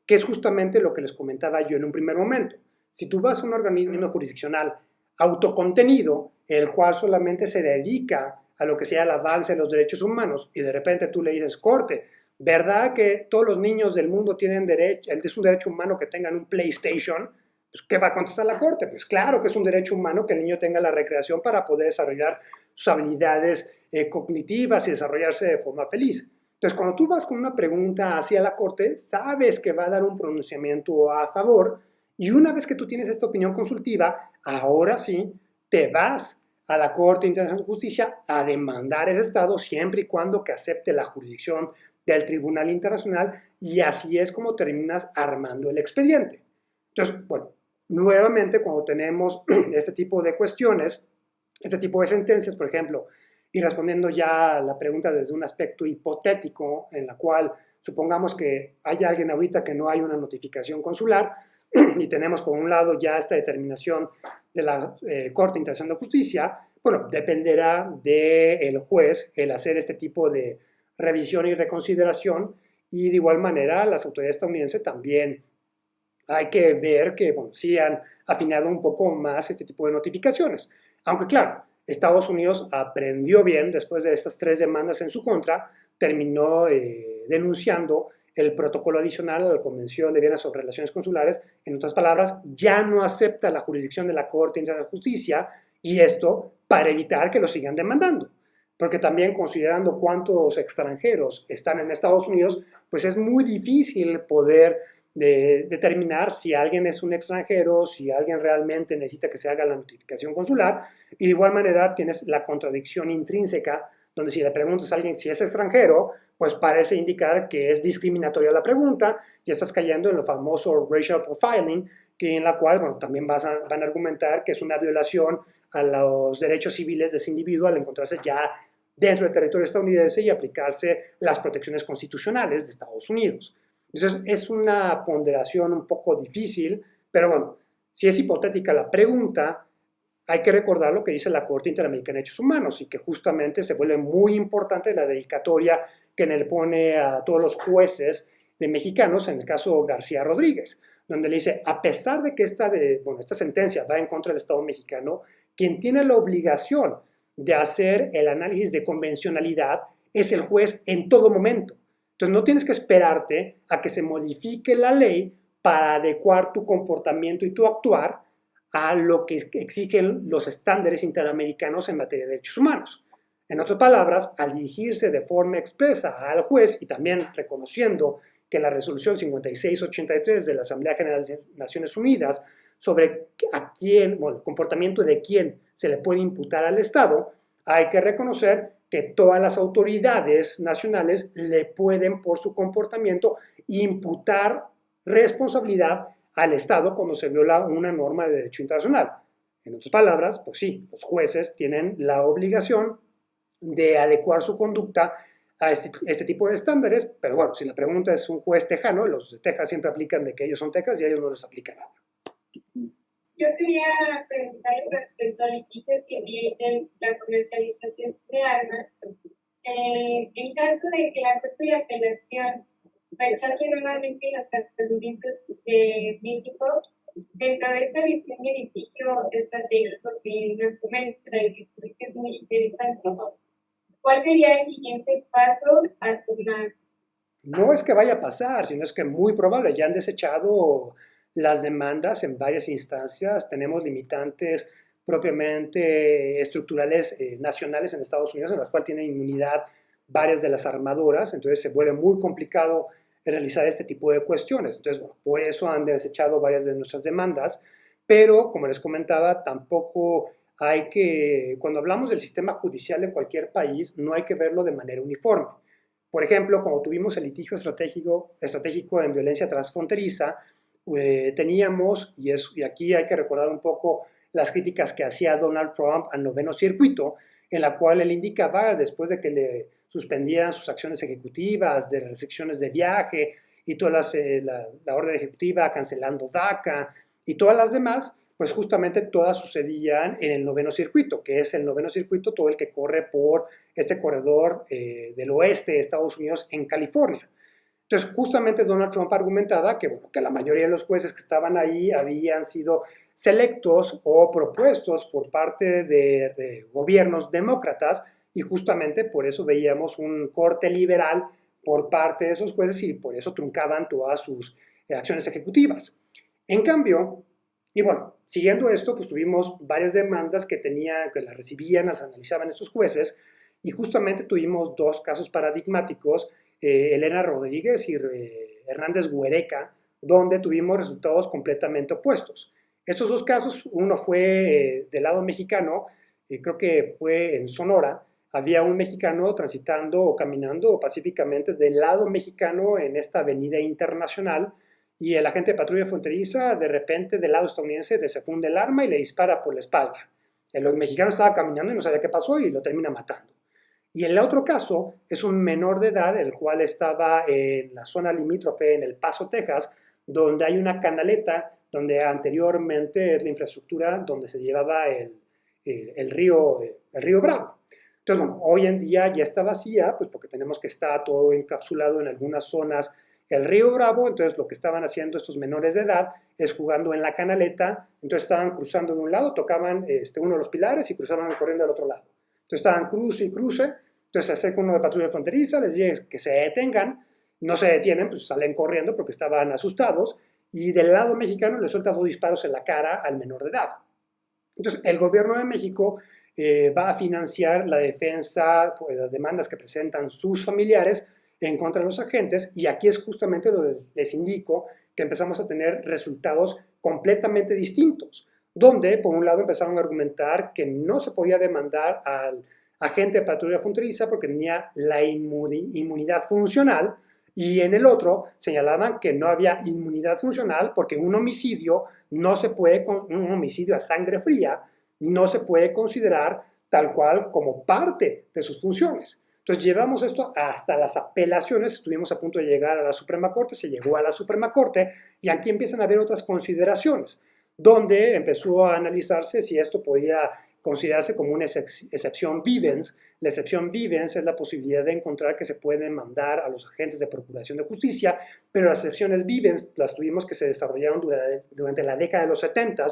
que es justamente lo que les comentaba yo en un primer momento. Si tú vas a un organismo jurisdiccional autocontenido, el cual solamente se dedica a lo que sea el avance de los derechos humanos, y de repente tú le dices, Corte, ¿verdad que todos los niños del mundo tienen derecho, es un derecho humano que tengan un PlayStation? Pues, ¿qué va a contestar la Corte? Pues claro que es un derecho humano que el niño tenga la recreación para poder desarrollar sus habilidades cognitivas y desarrollarse de forma feliz. Entonces, cuando tú vas con una pregunta hacia la Corte, sabes que va a dar un pronunciamiento a favor, y una vez que tú tienes esta opinión consultiva, ahora sí te vas a la Corte Internacional de Justicia a demandar ese Estado siempre y cuando que acepte la jurisdicción del Tribunal Internacional, y así es como terminas armando el expediente. Entonces, bueno, nuevamente cuando tenemos este tipo de cuestiones, este tipo de sentencias, por ejemplo, y respondiendo ya a la pregunta desde un aspecto hipotético, en la cual supongamos que hay alguien ahorita que no hay una notificación consular, y tenemos por un lado ya esta determinación de la Corte Internacional de Justicia, bueno, dependerá del juez el hacer este tipo de revisión y reconsideración, y de igual manera las autoridades estadounidenses también hay que ver que, bueno, sí han afinado un poco más este tipo de notificaciones. Aunque claro, Estados Unidos aprendió bien después de estas 3 demandas en su contra, terminó denunciando el protocolo adicional a la Convención de Viena sobre Relaciones Consulares. En otras palabras, ya no acepta la jurisdicción de la Corte Internacional de Justicia, y esto para evitar que lo sigan demandando. Porque también considerando cuántos extranjeros están en Estados Unidos, pues es muy difícil poder determinar si alguien es un extranjero, si alguien realmente necesita que se haga la notificación consular, y de igual manera tienes la contradicción intrínseca, donde si le preguntas a alguien si es extranjero, pues parece indicar que es discriminatoria la pregunta, y estás cayendo en lo famoso racial profiling, que en la cual, bueno, también van a argumentar que es una violación a los derechos civiles de ese individuo al encontrarse ya dentro del territorio estadounidense y aplicarse las protecciones constitucionales de Estados Unidos. Entonces, es una ponderación un poco difícil, pero bueno, si es hipotética la pregunta, hay que recordar lo que dice la Corte Interamericana de Derechos Humanos, y que justamente se vuelve muy importante la dedicatoria que le pone a todos los jueces de mexicanos, en el caso García Rodríguez, donde le dice, a pesar de que esta sentencia va en contra del Estado mexicano, quien tiene la obligación de hacer el análisis de convencionalidad es el juez en todo momento. Entonces no tienes que esperarte a que se modifique la ley para adecuar tu comportamiento y tu actuar a lo que exigen los estándares interamericanos en materia de derechos humanos. En otras palabras, al dirigirse de forma expresa al juez, y también reconociendo que la resolución 5683 de la Asamblea General de Naciones Unidas sobre el comportamiento de quién se le puede imputar al Estado, hay que reconocer que todas las autoridades nacionales le pueden, por su comportamiento, imputar responsabilidad al Estado cuando se viola una norma de derecho internacional. En otras palabras, pues sí, los jueces tienen la obligación de adecuar su conducta a este tipo de estándares, pero bueno, si la pregunta es un juez tejano, los de Texas siempre aplican de que ellos son texas y a ellos no les aplica nada. Yo quería preguntarle respecto a litigios que vienen la comercialización de armas. En caso de que la Corte de Apelación rechace nuevamente los argumentos de México, dentro de esta visión de litigio estratégico que nos comenta y que es muy interesante, ¿cuál sería el siguiente paso a tomar? No es que vaya a pasar, sino es que muy probable, ya han desechado las demandas en varias instancias, tenemos limitantes propiamente estructurales nacionales en Estados Unidos, en las cuales tienen inmunidad varias de las armadoras, entonces se vuelve muy complicado realizar este tipo de cuestiones. Entonces, bueno, por eso han desechado varias de nuestras demandas, pero como les comentaba, tampoco hay que, cuando hablamos del sistema judicial de cualquier país, no hay que verlo de manera uniforme. Por ejemplo, cuando tuvimos el litigio estratégico en violencia transfronteriza, teníamos, y aquí hay que recordar un poco las críticas que hacía Donald Trump al noveno circuito, en la cual él indicaba, después de que le suspendieran sus acciones ejecutivas, de restricciones de viaje, y todas la orden ejecutiva cancelando DACA, y todas las demás, pues justamente todas sucedían en el noveno circuito, que es el noveno circuito, todo el que corre por este corredor del oeste de Estados Unidos en California. Entonces, justamente Donald Trump argumentaba que, bueno, que la mayoría de los jueces que estaban ahí habían sido selectos o propuestos por parte de gobiernos demócratas y justamente por eso veíamos un corte liberal por parte de esos jueces y por eso truncaban todas sus acciones ejecutivas. En cambio, y bueno, siguiendo esto, pues tuvimos varias demandas que las recibían, las analizaban estos jueces y justamente tuvimos dos casos paradigmáticos, Elena Rodríguez y Hernández Guereca, donde tuvimos resultados completamente opuestos. Estos dos casos, uno fue del lado mexicano, creo que fue en Sonora, había un mexicano transitando o caminando pacíficamente del lado mexicano en esta avenida internacional y el agente de patrulla fronteriza de repente del lado estadounidense desenfunda el arma y le dispara por la espalda. El mexicano estaba caminando y no sabía qué pasó y lo termina matando. Y el otro caso es un menor de edad, el cual estaba en la zona limítrofe en El Paso, Texas, donde hay una canaleta donde anteriormente es la infraestructura donde se llevaba el río Bravo. Entonces, bueno, hoy en día ya está vacía, pues porque tenemos que estar todo encapsulado en algunas zonas el río Bravo, entonces lo que estaban haciendo estos menores de edad es jugando en la canaleta, entonces estaban cruzando de un lado, tocaban uno de los pilares y cruzaban corriendo al otro lado. Entonces estaban cruce y cruce, entonces se acerca uno de patrulla fronteriza, les dice que se detengan, no se detienen, pues salen corriendo porque estaban asustados, y del lado mexicano le suelta dos disparos en la cara al menor de edad. Entonces el gobierno de México va a financiar la defensa, pues, las demandas que presentan sus familiares en contra de los agentes, y aquí es justamente donde les indico que empezamos a tener resultados completamente distintos, donde por un lado empezaron a argumentar que no se podía demandar al agente de patrulla fronteriza porque tenía la inmunidad funcional, y en el otro señalaban que no había inmunidad funcional porque un homicidio un homicidio a sangre fría no se puede considerar tal cual como parte de sus funciones. Entonces llevamos esto hasta las apelaciones, estuvimos a punto de llegar a la Suprema Corte, se llegó a la Suprema Corte y aquí empiezan a haber otras consideraciones, donde empezó a analizarse si esto podía considerarse como una excepción vivens. La excepción vivens es la posibilidad de encontrar que se pueden mandar a los agentes de procuración de justicia, pero las excepciones vivens las tuvimos que se desarrollaron durante la década de los 70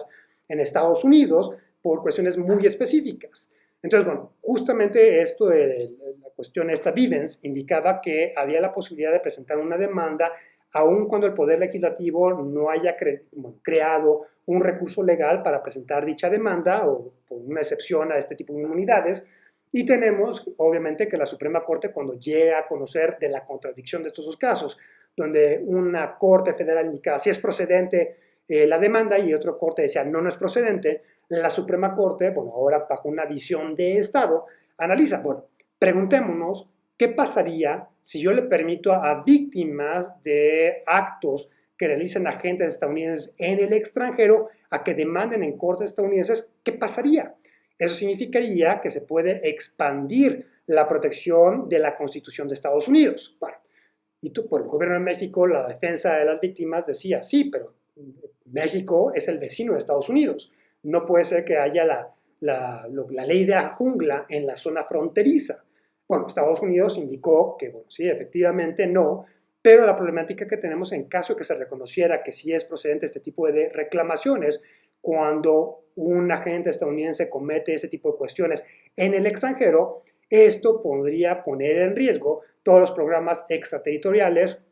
en Estados Unidos por cuestiones muy específicas. Entonces, bueno, justamente esto de la cuestión esta vivens indicaba que había la posibilidad de presentar una demanda aun cuando el Poder Legislativo no haya creado un recurso legal para presentar dicha demanda o por una excepción a este tipo de inmunidades. Y tenemos, obviamente, que la Suprema Corte, cuando llega a conocer de la contradicción de estos dos casos, donde una Corte Federal indicaba si es procedente la demanda y otra Corte decía no es procedente, la Suprema Corte, bueno, ahora bajo una visión de Estado, analiza, bueno, preguntémonos qué pasaría si yo le permito a víctimas de actos que realicen agentes estadounidenses en el extranjero a que demanden en cortes estadounidenses. ¿Qué pasaría? Eso significaría que se puede expandir la protección de la Constitución de Estados Unidos. Bueno, y tú, por el gobierno de México, la defensa de las víctimas decía, sí, pero México es el vecino de Estados Unidos. No puede ser que haya la ley de la jungla en la zona fronteriza. Bueno, Estados Unidos indicó que, bueno, sí, efectivamente no, pero la problemática que tenemos en caso de que se reconociera que sí es procedente este tipo de reclamaciones, cuando un agente estadounidense comete ese tipo de cuestiones en el extranjero, esto podría poner en riesgo todos los programas extraterritoriales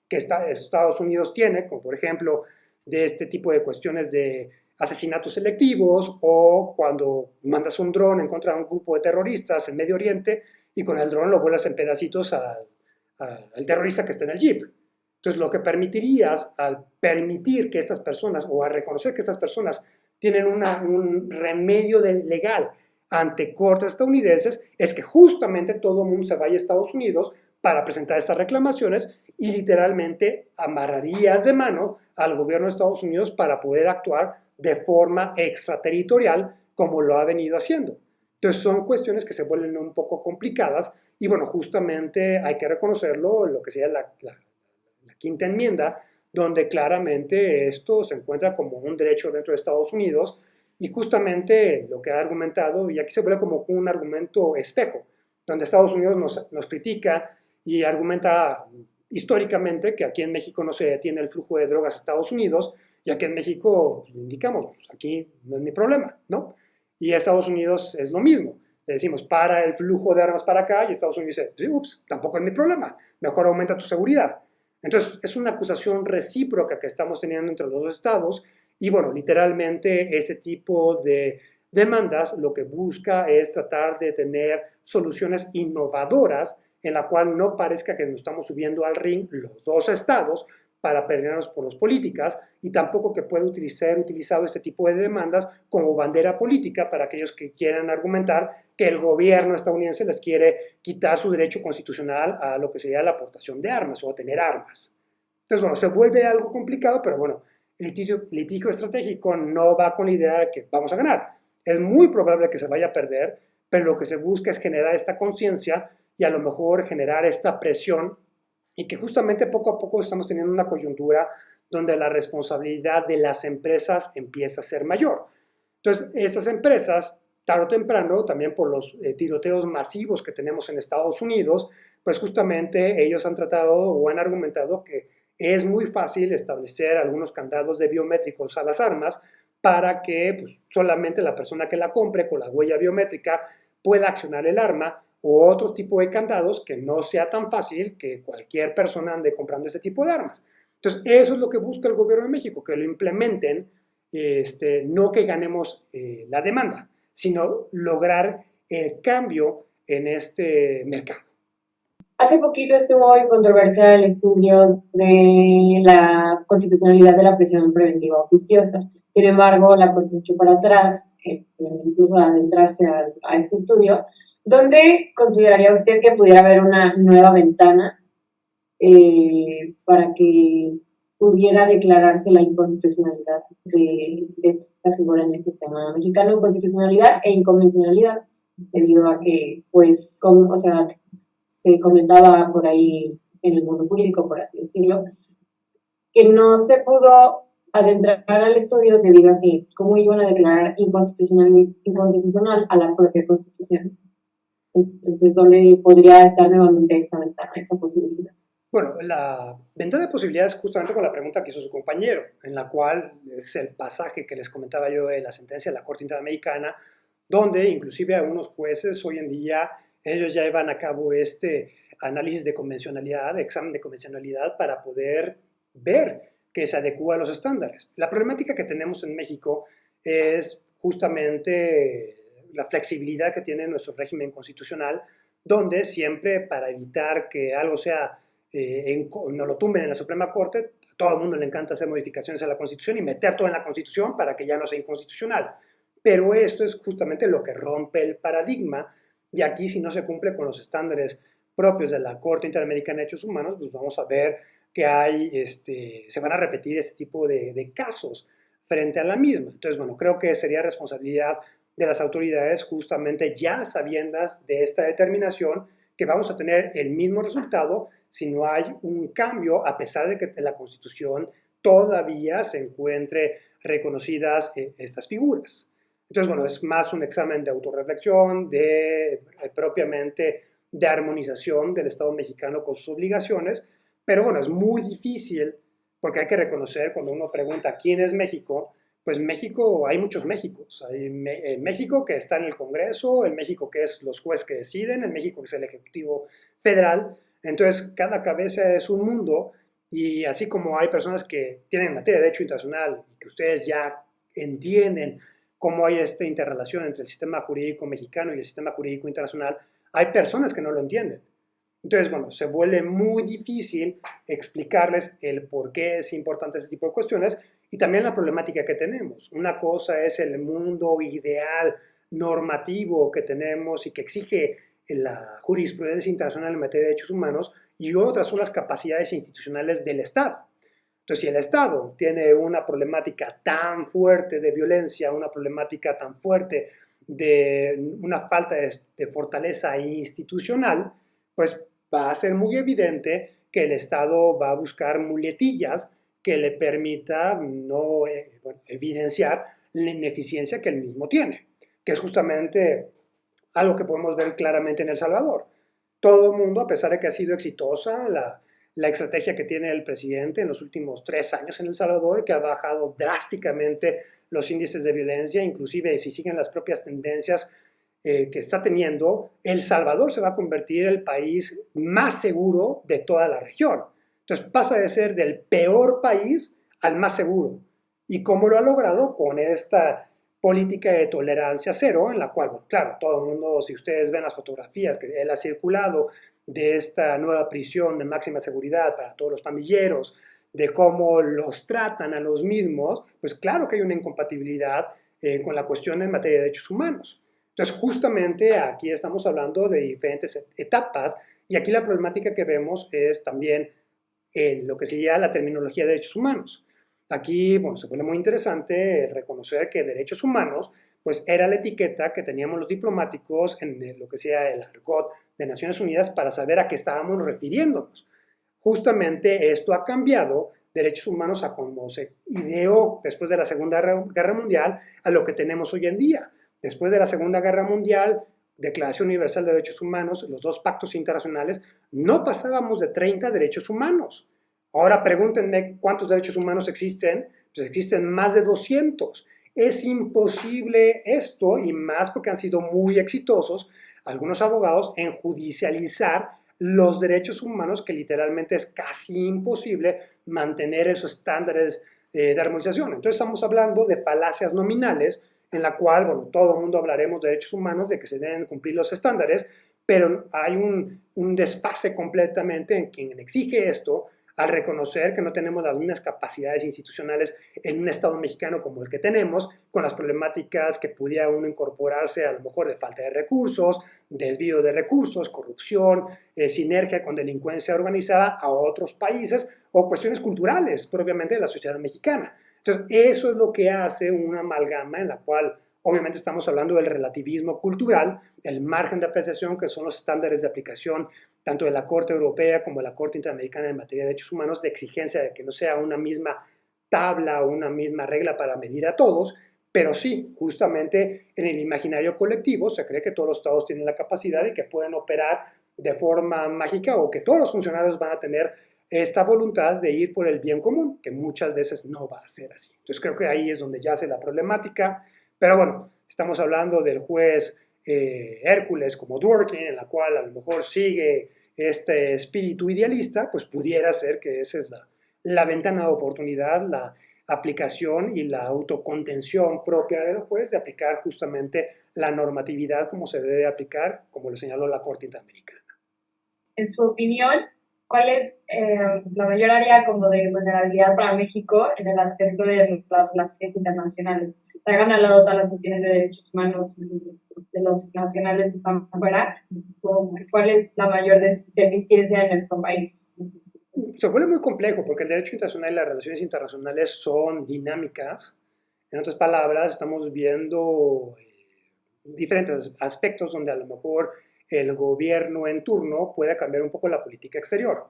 que Estados Unidos tiene, como por ejemplo de este tipo de cuestiones de asesinatos selectivos o cuando mandas un dron en contra de un grupo de terroristas en Medio Oriente y con el dron lo vuelas en pedacitos al terrorista que está en el jeep. Entonces, lo que permitirías al permitir que estas personas o a reconocer que estas personas tienen un remedio legal ante cortes estadounidenses es que justamente todo el mundo se vaya a Estados Unidos para presentar estas reclamaciones y literalmente amarrarías de mano al gobierno de Estados Unidos para poder actuar de forma extraterritorial como lo ha venido haciendo. Entonces son cuestiones que se vuelven un poco complicadas y bueno, justamente hay que reconocerlo, lo que sería la quinta enmienda, donde claramente esto se encuentra como un derecho dentro de Estados Unidos y justamente lo que ha argumentado, y aquí se vuelve como un argumento espejo, donde Estados Unidos nos critica y argumenta históricamente que aquí en México no se detiene el flujo de drogas a Estados Unidos y aquí en México indicamos, aquí no es mi problema, ¿no? Y Estados Unidos es lo mismo. Le decimos, para el flujo de armas para acá y Estados Unidos dice, ups, tampoco es mi problema, mejor aumenta tu seguridad. Entonces, es una acusación recíproca que estamos teniendo entre los dos estados y, bueno, literalmente ese tipo de demandas lo que busca es tratar de tener soluciones innovadoras en la cual no parezca que nos estamos subiendo al ring los dos estados para pelearnos por las políticas y tampoco que pueda ser utilizado este tipo de demandas como bandera política para aquellos que quieran argumentar que el gobierno estadounidense les quiere quitar su derecho constitucional a lo que sería la aportación de armas o a tener armas. Entonces, bueno, se vuelve algo complicado, pero bueno, el litigio estratégico no va con la idea de que vamos a ganar. Es muy probable que se vaya a perder, pero lo que se busca es generar esta conciencia y a lo mejor generar esta presión y que justamente poco a poco estamos teniendo una coyuntura donde la responsabilidad de las empresas empieza a ser mayor. Entonces, estas empresas, tarde o temprano, también por los tiroteos masivos que tenemos en Estados Unidos, pues justamente ellos han tratado o han argumentado que es muy fácil establecer algunos candados de biométricos a las armas para que pues, solamente la persona que la compre con la huella biométrica pueda accionar el arma o otro tipo de candados que no sea tan fácil que cualquier persona ande comprando ese tipo de armas. Entonces, eso es lo que busca el gobierno de México, que lo implementen, no que ganemos la demanda, sino lograr el cambio en este mercado. Hace poquito estuvo en controversia el estudio de la constitucionalidad de la prisión preventiva oficiosa. Sin embargo, la Corte se echó para atrás, incluso al adentrarse a este estudio, donde consideraría usted que pudiera haber una nueva ventana para que pudiera declararse la inconstitucionalidad de esta figura en el sistema mexicano, inconstitucionalidad e inconvencionalidad, debido a que, pues, se comentaba por ahí en el mundo jurídico, por así decirlo, que no se pudo adentrar al estudio debido a que cómo iban a declarar inconstitucional a la propia Constitución. Entonces, ¿dónde podría estar nuevamente esa ventana, esa posibilidad? Bueno, la ventana de posibilidades justamente con la pregunta que hizo su compañero, en la cual es el pasaje que les comentaba yo de la sentencia de la Corte Interamericana, donde inclusive algunos jueces hoy en día, ellos ya llevan a cabo este análisis de convencionalidad, examen de convencionalidad para poder ver que se adecúa a los estándares. La problemática que tenemos en México es justamente la flexibilidad que tiene nuestro régimen constitucional, donde siempre para evitar que algo sea no lo tumben en la Suprema Corte, a todo el mundo le encanta hacer modificaciones a la Constitución y meter todo en la Constitución para que ya no sea inconstitucional. Pero esto es justamente lo que rompe el paradigma Y aquí, si no se cumple con los estándares propios de la Corte Interamericana de Derechos Humanos, pues vamos a ver que se van a repetir este tipo de casos frente a la misma. Entonces, bueno, creo que sería responsabilidad de las autoridades, justamente ya sabiendas de esta determinación, que vamos a tener el mismo resultado si no hay un cambio, a pesar de que en la Constitución todavía se encuentre reconocidas estas figuras. Entonces, bueno, es más un examen de autorreflexión, propiamente de armonización del Estado mexicano con sus obligaciones, pero bueno, es muy difícil porque hay que reconocer cuando uno pregunta quién es México, pues México, hay muchos Méxicos. Hay el México que está en el Congreso, el México que es los jueces que deciden, el México que es el Ejecutivo Federal. Entonces, cada cabeza es un mundo y así como hay personas que tienen materia de derecho internacional y que ustedes ya entienden cómo hay esta interrelación entre el sistema jurídico mexicano y el sistema jurídico internacional, hay personas que no lo entienden. Entonces, bueno, se vuelve muy difícil explicarles el por qué es importante ese tipo de cuestiones y también la problemática que tenemos. Una cosa es el mundo ideal normativo que tenemos y que exige la jurisprudencia internacional en materia de derechos humanos y otras son las capacidades institucionales del Estado. Entonces, si el Estado tiene una problemática tan fuerte de violencia, una problemática tan fuerte de una falta de fortaleza institucional, pues va a ser muy evidente que el Estado va a buscar muletillas que le permita no evidenciar la ineficiencia que él mismo tiene, que es justamente algo que podemos ver claramente en El Salvador. Todo el mundo, a pesar de que ha sido exitosa la estrategia que tiene el presidente en los últimos 3 años en El Salvador, que ha bajado drásticamente los índices de violencia, inclusive si siguen las propias tendencias que está teniendo, El Salvador se va a convertir en el país más seguro de toda la región. Entonces pasa de ser del peor país al más seguro. ¿Y cómo lo ha logrado? Con esta política de tolerancia cero, en la cual, bueno, claro, todo el mundo, si ustedes ven las fotografías que él ha circulado de esta nueva prisión de máxima seguridad para todos los pandilleros, de cómo los tratan a los mismos, pues claro que hay una incompatibilidad con la cuestión en materia de derechos humanos. Entonces, justamente aquí estamos hablando de diferentes etapas y aquí la problemática que vemos es también lo que sería la terminología de derechos humanos. Aquí, bueno, se pone muy interesante reconocer que derechos humanos, pues era la etiqueta que teníamos los diplomáticos en lo que sea el argot de Naciones Unidas para saber a qué estábamos refiriéndonos. Justamente esto ha cambiado derechos humanos a como se ideó después de la Segunda Guerra Mundial a lo que tenemos hoy en día. Después de la Segunda Guerra Mundial, Declaración Universal de Derechos Humanos, los 2 pactos internacionales, no pasábamos de 30 derechos humanos. Ahora pregúntenme cuántos derechos humanos existen. Pues existen más de 200. Es imposible esto, y más porque han sido muy exitosos algunos abogados en judicializar los derechos humanos, que literalmente es casi imposible mantener esos estándares de armonización. Entonces estamos hablando de falacias nominales en la cual, bueno, todo el mundo hablaremos de derechos humanos, de que se deben cumplir los estándares, pero hay un desfase completamente en quien exige esto al reconocer que no tenemos las mismas capacidades institucionales en un Estado mexicano como el que tenemos, con las problemáticas que pudiera uno incorporarse a lo mejor de falta de recursos, desvío de recursos, corrupción, sinergia con delincuencia organizada a otros países o cuestiones culturales propiamente de la sociedad mexicana. Entonces, eso es lo que hace una amalgama en la cual obviamente estamos hablando del relativismo cultural, el margen de apreciación, que son los estándares de aplicación tanto de la Corte Europea como de la Corte Interamericana en materia de derechos humanos, de exigencia de que no sea una misma tabla o una misma regla para medir a todos, pero sí, justamente en el imaginario colectivo se cree que todos los estados tienen la capacidad y que pueden operar de forma mágica o que todos los funcionarios van a tener esta voluntad de ir por el bien común, que muchas veces no va a ser así. Entonces creo que ahí es donde yace la problemática, pero bueno, estamos hablando del juez Hércules como Dworkin, en la cual a lo mejor sigue este espíritu idealista, pues pudiera ser que esa es la ventana de oportunidad, la aplicación y la autocontención propia del juez de aplicar justamente la normatividad como se debe aplicar, como lo señaló la Corte Interamericana. En su opinión, ¿cuál es la mayor área como de vulnerabilidad para México en el aspecto de las relaciones internacionales? Traigan al lado todas las cuestiones de derechos humanos de los nacionales que están afuera. ¿Cuál es la mayor deficiencia en nuestro país? Se vuelve muy complejo porque el derecho internacional y las relaciones internacionales son dinámicas. En otras palabras, estamos viendo diferentes aspectos donde a lo mejor el gobierno en turno puede cambiar un poco la política exterior.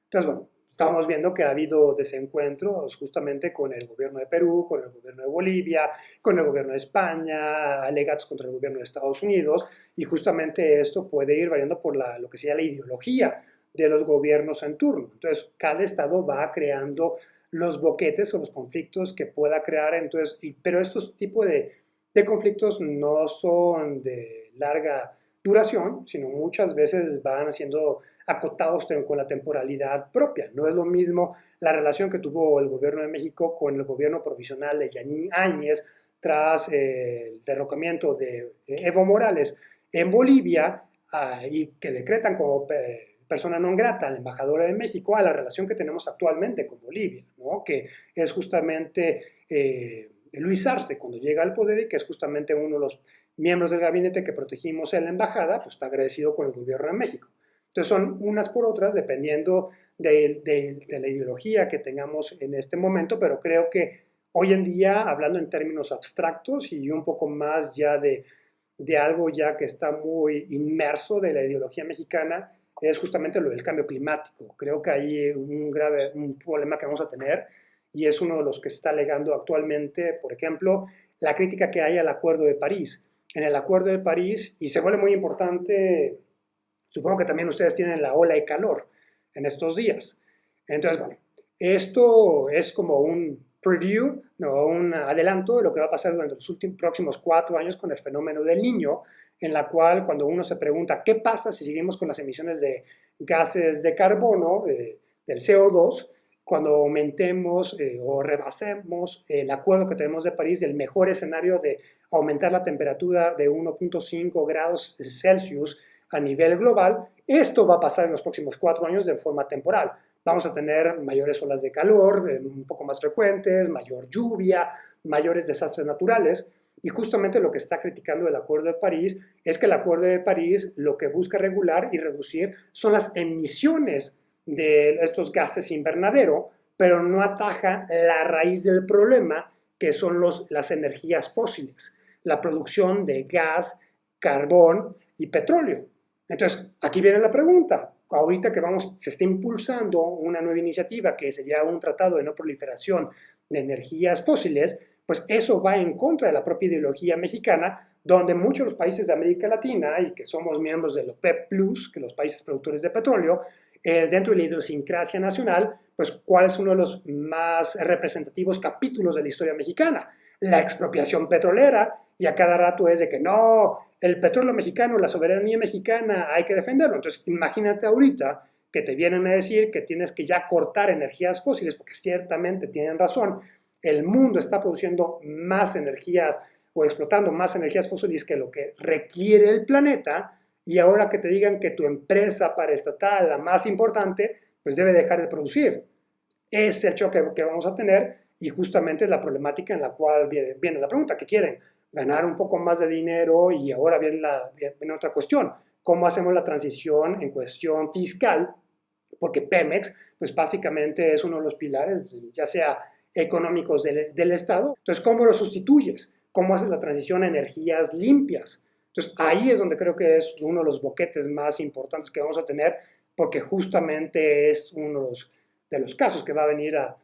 Entonces, bueno, estamos viendo que ha habido desencuentros justamente con el gobierno de Perú, con el gobierno de Bolivia, con el gobierno de España, alegatos contra el gobierno de Estados Unidos, y justamente esto puede ir variando por lo que sea la ideología de los gobiernos en turno. Entonces, cada estado va creando los boquetes o los conflictos que pueda crear. Entonces, pero estos tipos de conflictos no son de larga duración, sino muchas veces van siendo acotados con la temporalidad propia. No es lo mismo la relación que tuvo el gobierno de México con el gobierno provisional de Yanín Áñez tras el derrocamiento de Evo Morales en Bolivia, y que decretan como persona non grata al embajador de México, a la relación que tenemos actualmente con Bolivia, ¿no? Que es justamente Luis Arce cuando llega al poder, y que es justamente uno de los miembros del gabinete que protegimos en la embajada, pues está agradecido con el gobierno de México. Entonces son unas por otras dependiendo de la ideología que tengamos en este momento, pero creo que hoy en día, hablando en términos abstractos y un poco más ya de algo ya que está muy inmerso de la ideología mexicana, es justamente lo del cambio climático. Creo que hay un problema que vamos a tener, y es uno de los que se está alegando actualmente, por ejemplo, la crítica que hay al Acuerdo de París. En el Acuerdo de París, y se vuelve muy importante, supongo que también ustedes tienen la ola de calor en estos días. Entonces, bueno, esto es como un preview, ¿no? Un adelanto de lo que va a pasar durante los próximos 4 años con el fenómeno del Niño, en la cual cuando uno se pregunta qué pasa si seguimos con las emisiones de gases de carbono, del CO2, cuando aumentemos o rebasemos el acuerdo que tenemos de París del mejor escenario de aumentar la temperatura de 1.5 grados Celsius a nivel global, esto va a pasar en los próximos 4 años de forma temporal. Vamos a tener mayores olas de calor, un poco más frecuentes, mayor lluvia, mayores desastres naturales. Y justamente lo que está criticando el Acuerdo de París es que el Acuerdo de París lo que busca regular y reducir son las emisiones de estos gases invernadero, pero no ataja la raíz del problema, que son las energías fósiles, la producción de gas, carbón y petróleo. Entonces, aquí viene la pregunta. Ahorita que se está impulsando una nueva iniciativa que sería un tratado de no proliferación de energías fósiles, pues eso va en contra de la propia ideología mexicana, donde muchos de los países de América Latina, y que somos miembros del OPEP Plus, que los países productores de petróleo, dentro de la idiosincrasia nacional, pues cuál es uno de los más representativos capítulos de la historia mexicana: la expropiación petrolera, y a cada rato es de que no, el petróleo mexicano, la soberanía mexicana, hay que defenderlo. Entonces, imagínate ahorita que te vienen a decir que tienes que ya cortar energías fósiles, porque ciertamente tienen razón, el mundo está produciendo más energías o explotando más energías fósiles que lo que requiere el planeta, y ahora que te digan que tu empresa paraestatal, la más importante, pues debe dejar de producir. Es el choque que vamos a tener, y justamente la problemática en la cual viene la pregunta: ¿qué quieren? Ganar un poco más de dinero. Y ahora viene otra cuestión: ¿cómo hacemos la transición en cuestión fiscal? Porque Pemex, pues básicamente es uno de los pilares, ya sea económicos del Estado. Entonces, ¿cómo lo sustituyes? ¿Cómo haces la transición a energías limpias? Entonces, ahí es donde creo que es uno de los boquetes más importantes que vamos a tener, porque justamente es uno de los casos que va a venir a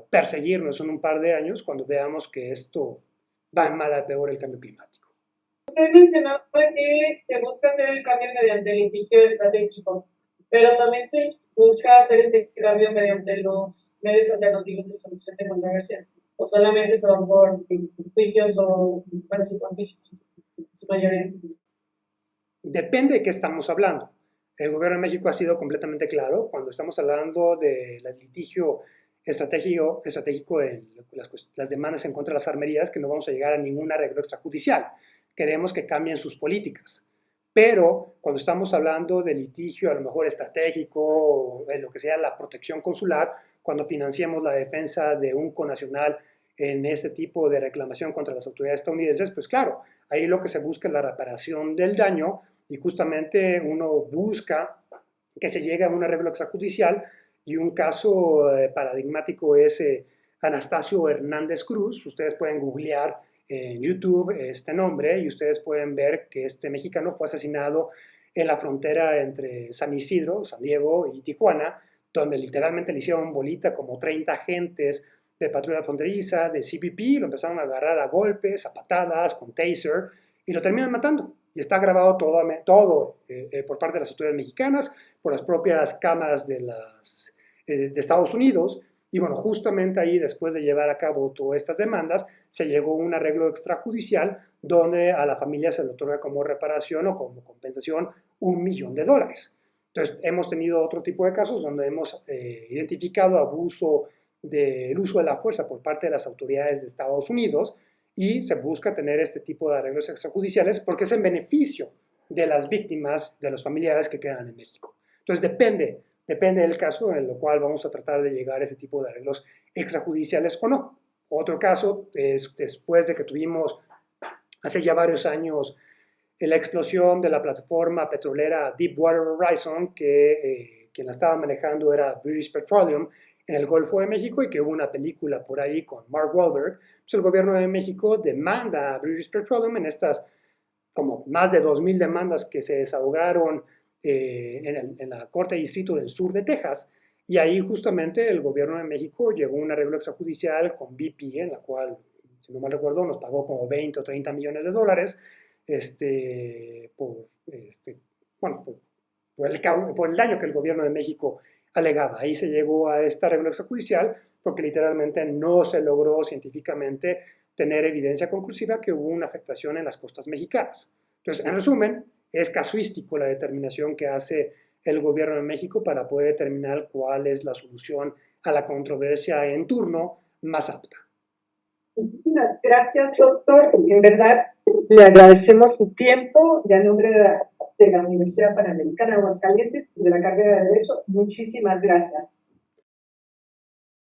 perseguirnos en un par de años, cuando veamos que esto va en mal a peor el cambio climático. Usted mencionaba que se busca hacer el cambio mediante el litigio estratégico, pero también se busca hacer este cambio mediante los medios alternativos de solución de controversias, o solamente se van por juicios o, bueno, sí, por juicios, su mayoría. Depende de qué estamos hablando. El gobierno de México ha sido completamente claro cuando estamos hablando del litigio estratégico en las demandas en contra de las armerías, que no vamos a llegar a ningún arreglo extrajudicial. Queremos que cambien sus políticas. pero cuando estamos hablando de litigio a lo mejor estratégico, o de lo que sea la protección consular, cuando financiamos la defensa de un connacional en este tipo de reclamación contra las autoridades estadounidenses, pues claro, ahí lo que se busca es la reparación del daño y justamente uno busca que se llegue a un arreglo extrajudicial y un caso paradigmático es Anastasio Hernández Cruz. Ustedes pueden googlear en YouTube este nombre y ustedes pueden ver que este mexicano fue asesinado en la frontera entre San Isidro, San Diego y Tijuana, donde literalmente le hicieron bolita como 30 agentes de patrulla fronteriza, de CBP, lo empezaron a agarrar a golpes, a patadas, con taser, y lo terminan matando. Y está grabado todo por parte de las autoridades mexicanas, por las propias cámaras de Estados Unidos. Y bueno, justamente ahí, después de llevar a cabo todas estas demandas, se llegó a un arreglo extrajudicial donde a la familia se le otorga como reparación o como compensación $1 millón. Entonces, hemos tenido otro tipo de casos donde hemos identificado abuso del uso de la fuerza por parte de las autoridades de Estados Unidos y se busca tener este tipo de arreglos extrajudiciales porque es en beneficio de las víctimas, de los familiares que quedan en México. Entonces, depende del caso en el cual vamos a tratar de llegar a ese tipo de arreglos extrajudiciales o no. Otro caso es después de que tuvimos hace ya varios años la explosión de la plataforma petrolera Deepwater Horizon, que quien la estaba manejando era British Petroleum en el Golfo de México y que hubo una película por ahí con Mark Wahlberg. Pues el gobierno de México demanda a British Petroleum en estas como más de 2,000 demandas que se desahogaron en la Corte de Distrito del Sur de Texas, y ahí justamente el gobierno de México llegó a un arreglo extrajudicial con BP, en la cual, si no mal recuerdo, nos pagó como 20 o 30 millones de dólares por el daño que el gobierno de México alegaba. Ahí se llegó a este arreglo extrajudicial porque literalmente no se logró científicamente tener evidencia conclusiva que hubo una afectación en las costas mexicanas. Entonces, en resumen, es casuístico la determinación que hace el gobierno de México para poder determinar cuál es la solución a la controversia en turno más apta. Muchísimas gracias, doctor. En verdad, le agradecemos su tiempo y a nombre de la Universidad Panamericana de Aguascalientes y de la carrera de Derecho, muchísimas gracias.